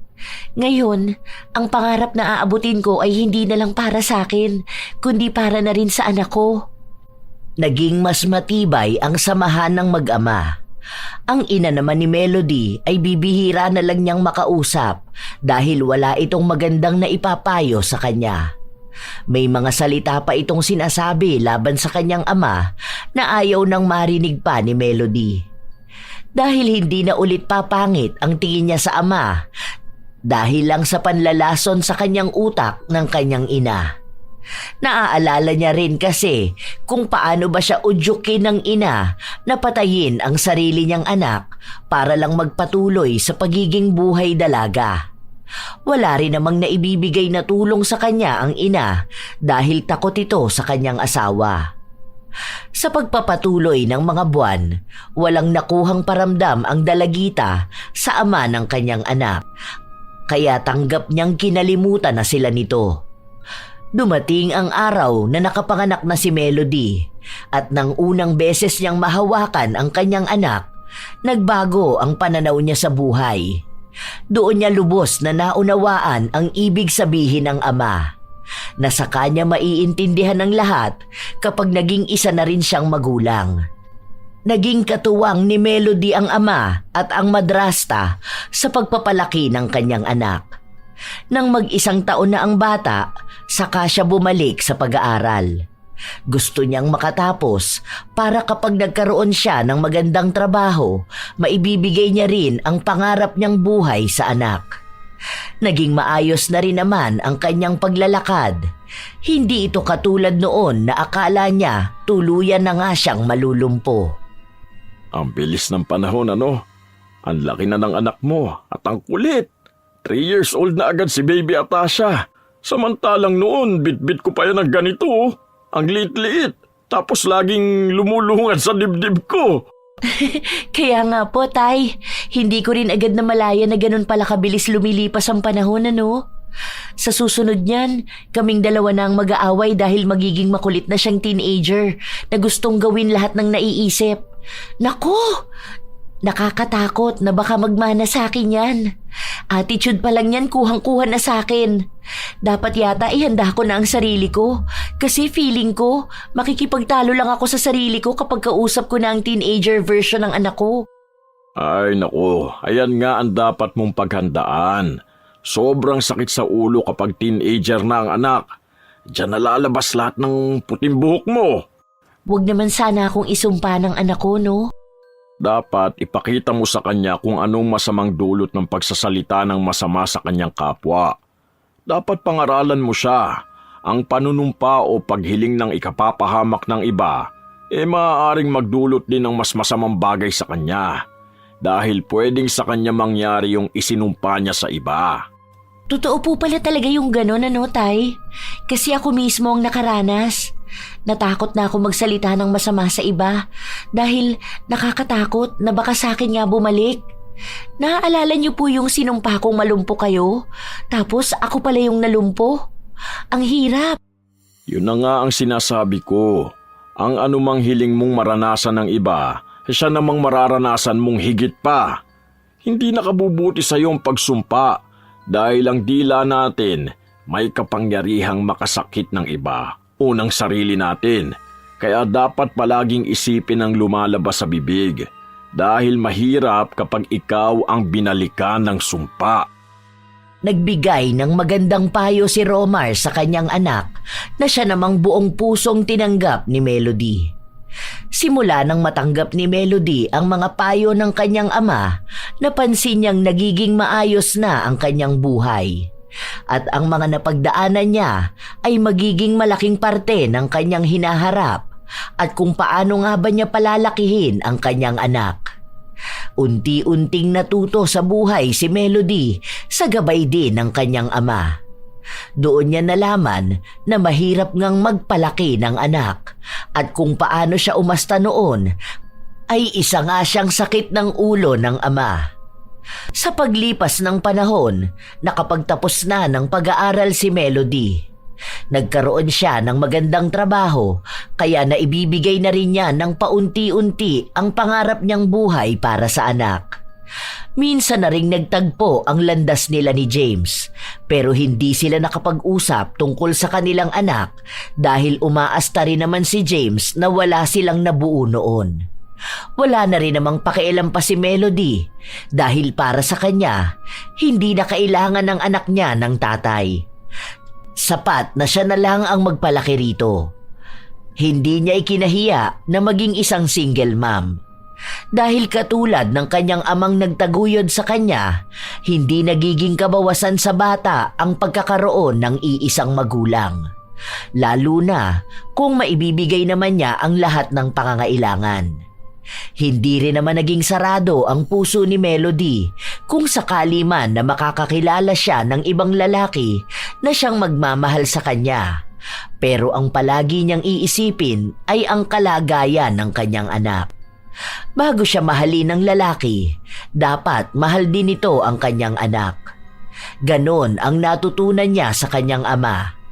Ngayon, ang pangarap na aabutin ko ay hindi na lang para sa akin, kundi para na rin sa anak ko. Naging mas matibay ang samahan ng mag-ama. Ang ina naman ni Melody ay bibihira na lang niyang makausap dahil wala itong magandang naipapayo sa kanya. May mga salita pa itong sinasabi laban sa kanyang ama na ayaw nang marinig pa ni Melody. Dahil hindi na ulit papangit ang tingin niya sa ama dahil lang sa panlalason sa kanyang utak ng kanyang ina. Naaalala niya rin kasi kung paano ba siya udyukin ng ina na patayin ang sarili niyang anak para lang magpatuloy sa pagiging buhay dalaga. Wala rin namang naibibigay na tulong sa kanya ang ina dahil takot ito sa kanyang asawa. Sa pagpapatuloy ng mga buwan, walang nakuhang paramdam ang dalagita sa ama ng kanyang anak, kaya tanggap niyang kinalimutan na sila nito. Dumating ang araw na nakapanganak na si Melody at nang unang beses niyang mahawakan ang kanyang anak, nagbago ang pananaw niya sa buhay. Doon niya lubos na naunawaan ang ibig sabihin ng ama, na sa kanya maiintindihan ng lahat kapag naging isa na rin siyang magulang. Naging katuwang ni Melody ang ama at ang madrasta sa pagpapalaki ng kanyang anak. Nang mag-1 taon na ang bata, saka siya bumalik sa pag-aaral. Gusto niyang makatapos para kapag nagkaroon siya ng magandang trabaho, maibibigay niya rin ang pangarap niyang buhay sa anak. Naging maayos na rin naman ang kanyang paglalakad. Hindi ito katulad noon na akala niya tuluyan na nga siyang malulumpo. Ang bilis ng panahon, ano? Ang laki na ng anak mo at ang kulit. 3 years old na agad si Baby Atasha. Samantalang noon, bit-bit ko pa yan ng ganito. Ang liit-liit. Tapos laging lumulungan sa dibdib ko. Kaya nga po, Tay. Hindi ko rin agad na malaya na ganun pala kabilis lumilipas ang panahon, ano? Sa susunod niyan, kaming dalawa na ang mag-aaway dahil magiging makulit na siyang teenager na gustong gawin lahat ng naiisip. Naku! Nakakatakot na baka magmana sa akin yan. Attitude pa lang yan, kuhang-kuha na sa akin. Dapat yata ihanda ko na ang sarili ko. Kasi feeling ko, makikipagtalo lang ako sa sarili ko kapag kausap ko na ang teenager version ng anak ko. Ay naku, ayan nga ang dapat mong paghandaan. Sobrang sakit sa ulo kapag teenager na ang anak. Diyan nalalabas lahat ng puting buhok mo. Huwag naman sana akong isumpa ng anak ko, no? Dapat ipakita mo sa kanya kung anong masamang dulot ng pagsasalita ng masama sa kanyang kapwa. Dapat pangaralan mo siya. Ang panunumpa o paghiling ng ikapapahamak ng iba, maaaring magdulot din ng mas masamang bagay sa kanya. Dahil pwedeng sa kanya mangyari yung isinumpa niya sa iba. Totoo po pala talaga yung gano'n, ano, Tay? Kasi ako mismo ang nakaranas. Natakot na ako magsalita ng masama sa iba dahil nakakatakot na baka sa akin nga bumalik. Naaalala niyo po yung sinumpa kong malumpo kayo? Tapos ako pala yung nalumpo? Ang hirap. Yun na nga ang sinasabi ko. Ang anumang hiling mong maranasan ng iba, siya namang mararanasan mong higit pa. Hindi nakabubuti sa iyong pagsumpa dahil ang dila natin may kapangyarihang makasakit ng iba. Unang sarili natin, kaya dapat palaging isipin ang lumalabas sa bibig dahil mahirap kapag ikaw ang binalikan ng sumpa. Nagbigay ng magandang payo si Romar sa kanyang anak na siya namang buong pusong tinanggap ni Melody. Simula nang matanggap ni Melody ang mga payo ng kanyang ama, napansin niyang nagiging maayos na ang kanyang buhay. At ang mga napagdaanan niya ay magiging malaking parte ng kanyang hinaharap at kung paano nga ba niya palalakihin ang kanyang anak. Unti-unting natuto sa buhay si Melody sa gabay din ng kanyang ama. Doon niya nalaman na mahirap ngang magpalaki ng anak at kung paano siya umasta noon ay isa nga siyang sakit ng ulo ng ama. Sa paglipas ng panahon, nakapagtapos na ng pag-aaral si Melody. Nagkaroon siya ng magandang trabaho kaya naibibigay na rin niya ng paunti-unti ang pangarap niyang buhay para sa anak. Minsan na ring nagtagpo ang landas nila ni James pero hindi sila nakapag-usap tungkol sa kanilang anak dahil umaasta rin naman si James na wala silang nabuo noon. Wala na rin namang pakialam pa si Melody dahil para sa kanya, hindi na kailangan ng anak niya ng tatay. Sapat na siya na lang ang magpalaki rito. Hindi niya ikinahiya na maging isang single mom. Dahil katulad ng kanyang amang nagtaguyod sa kanya, hindi nagiging kabawasan sa bata ang pagkakaroon ng iisang magulang. Lalo na kung maibibigay naman niya ang lahat ng pangangailangan. Hindi rin naman naging sarado ang puso ni Melody kung sakali man na makakakilala siya ng ibang lalaki na siyang magmamahal sa kanya. Pero ang palagi niyang iisipin ay ang kalagayan ng kanyang anak. Bago siya mahalin ng lalaki, dapat mahal din nito ang kanyang anak. Ganon ang natutunan niya sa kanyang ama.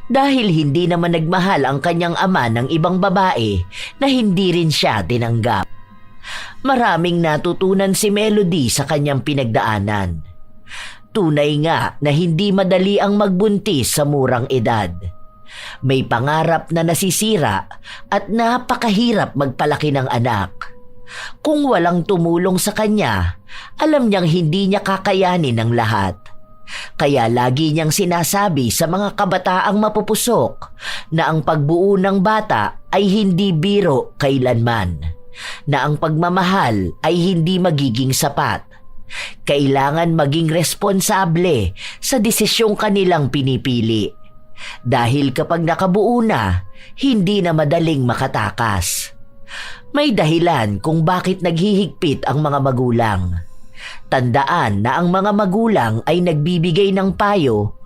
Dahil hindi naman nagmahal ang kanyang ama ng ibang babae na hindi rin siya tinanggap. Maraming natutunan si Melody sa kanyang pinagdaanan. Tunay nga na hindi madali ang magbuntis sa murang edad. May pangarap na nasisira at napakahirap magpalaki ng anak. Kung walang tumulong sa kanya, alam niyang hindi niya kakayanin ang lahat. Kaya lagi niyang sinasabi sa mga kabataang mapupusok na ang pagbuo ng bata ay hindi biro kailanman, na ang pagmamahal ay hindi magiging sapat. Kailangan maging responsable sa desisyong kanilang pinipili. Dahil kapag nakabuo na, hindi na madaling makatakas. May dahilan kung bakit naghihigpit ang mga magulang. Tandaan na ang mga magulang ay nagbibigay ng payo,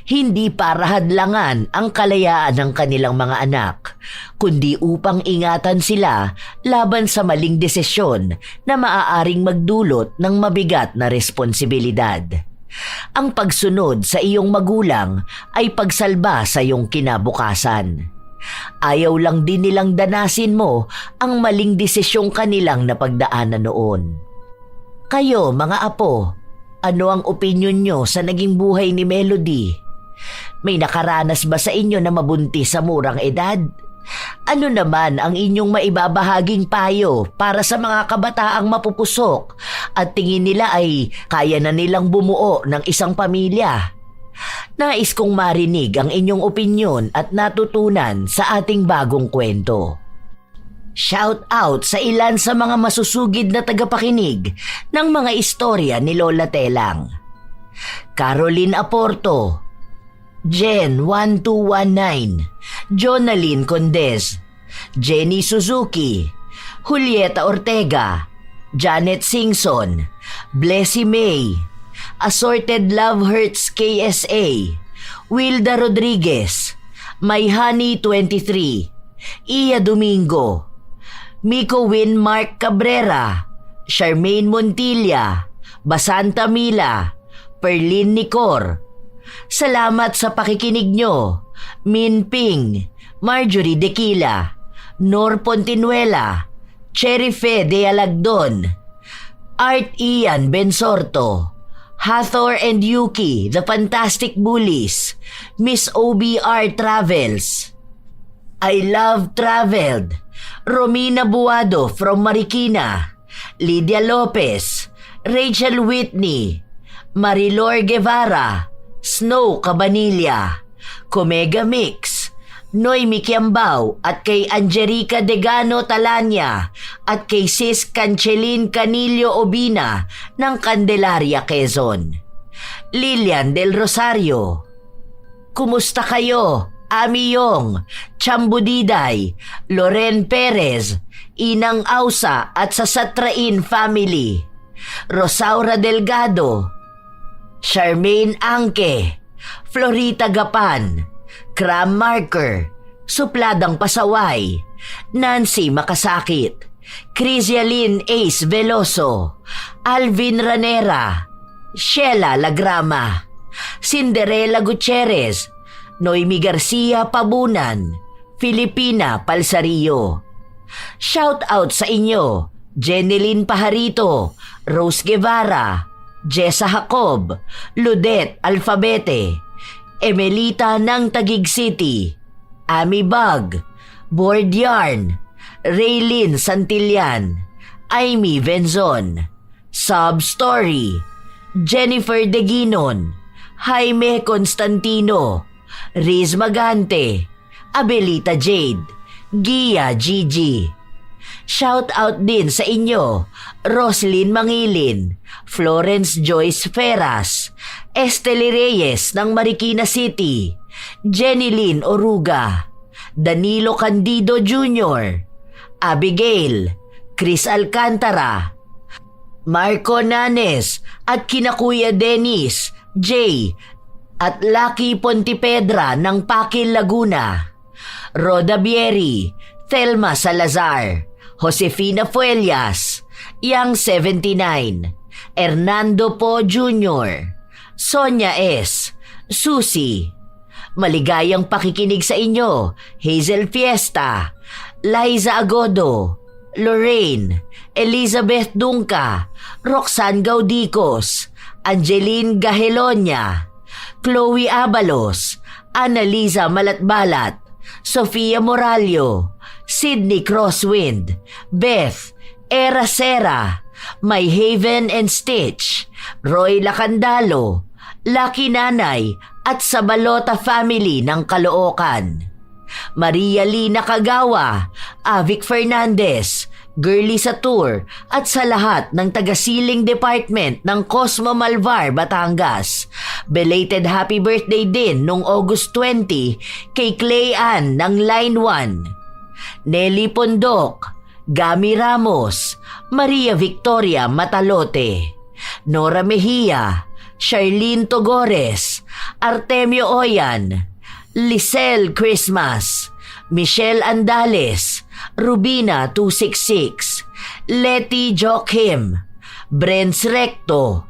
hindi para hadlangan ang kalayaan ng kanilang mga anak, kundi upang ingatan sila laban sa maling desisyon na maaaring magdulot ng mabigat na responsibilidad. Ang pagsunod sa iyong magulang ay pagsalba sa iyong kinabukasan. Ayaw lang din nilang danasin mo ang maling desisyong kanilang napagdaanan noon. Kayo, mga apo, ano ang opinyon nyo sa naging buhay ni Melody? May nakaranas ba sa inyo na mabuntis sa murang edad? Ano naman ang inyong maibabahaging payo para sa mga kabataang mapupusok at tingin nila ay kaya na nilang bumuo ng isang pamilya? Nais kong marinig ang inyong opinyon at natutunan sa ating bagong kwento. Shout out sa ilan sa mga masusugid na tagapakinig ng mga istorya ni Lola Telang. Caroline Aporto, Jen 1219, Jonaline Condes, Jenny Suzuki, Julieta Ortega, Janet Singson, Blessy May, Assorted Love Hurts KSA, Wilda Rodriguez, Mayhani 23, Iya Domingo, Miko Win Mark Cabrera, Charmaine Montilla, Basanta Mila, Perlin Nicor. Salamat sa pakikinig nyo, Min Ping, Marjorie Dequila, Nor Pontinuela, Cherry Fe de Alagdon, Art Ian Bensorto, Hathor and Yuki, The Fantastic Bullies, Miss OBR Travels, I Love Traveled, Romina Buado from Marikina, Lydia Lopez, Rachel Whitney, Marilor Guevara, Snow Cabanilla, Comega Mix, Noemi Kiambao at kay Angelica Degano Talanya at kay Sis Canchelin Canillo Obina ng Candelaria, Quezon. Lilian Del Rosario, kumusta kayo? Ami Yong, Chambu Diday, Loren Perez, Inang Ausa at sa Satrain family, Rosaura Delgado, Charmaine Angke, Florita Gapan, Cram Marker, Supladang Pasaway, Nancy Makasakit, Crisialin Ace Veloso, Alvin Ranera, Sheila Lagrama, Cinderella Gutierrez, Noemi Garcia Pabunan, Filipina Palsario. Shout out sa inyo, Jeneline Pajarito, Rose Guevara, Jessa Jacob, Ludet Alfabete, Emelita ng Taguig City, Ami Bug, Board Yarn, Raylin Santillan, Aimee Venzon, Sub Story, Jennifer Deginon, Jaime Constantino, Riz Magante, Abelita Jade, Gia Gigi. Shout out din sa inyo, Roslyn Mangilin, Florence Joyce Feras, Estely Reyes ng Marikina City, Jenny Lynn Oruga, Danilo Candido Jr., Abigail, Chris Alcantara, Marco Nanes at kina Kuya Dennis, Jay, at Lucky Pontipedra ng Pakil, Laguna, Roda Bieri, Thelma Salazar, Josefina Fuelias, Yang 79, Hernando Po Jr., Sonia S., Susie. Maligayang pakikinig sa inyo, Hazel Fiesta, Liza Agodo, Lorraine, Elizabeth Dunca, Roxanne Gaudicos, Angeline Gahelonia, Chloe Abalos, Annalisa Malatbalat, Sofia Moralio, Sydney Crosswind, Beth, Era Sera, My Haven and Stitch, Roy Lacandalo, Lucky Nanay at sa Balota family ng Caloocan. Maria Lina Kagawa, Avic Fernandez, Girly Satur at sa lahat ng taga-siling department ng Cosmo Malvar, Batangas. Belated happy birthday din noong August 20 kay Clay Ann ng Line 1. Nelly Pondok, Gami Ramos, Maria Victoria Matalote, Nora Mejia, Charlene Togores, Artemio Oyan, Lisel Christmas, Michelle Andales, Rubina 266, Letty Joachim, Brents Recto,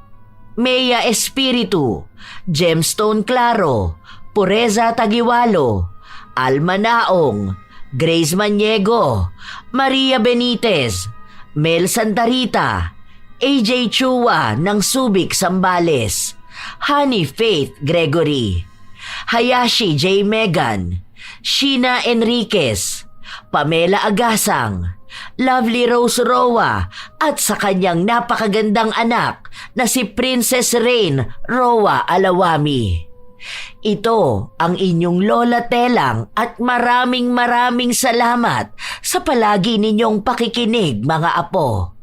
Mea Espiritu, Gemstone Claro, Pureza Tagiwalo, Alma Naong, Grace Maniego, Maria Benitez, Mel Santarita, AJ Chua ng Subic, Sambales, Honey Faith Gregory, Hayashi J. Megan, Sheena Enriquez, Pamela Agasang, Lovely Rose Roa at sa kanyang napakagandang anak na si Princess Rain Roa Alawami. Ito ang inyong Lola Telang at maraming salamat sa palagi ninyong pakikinig, mga apo.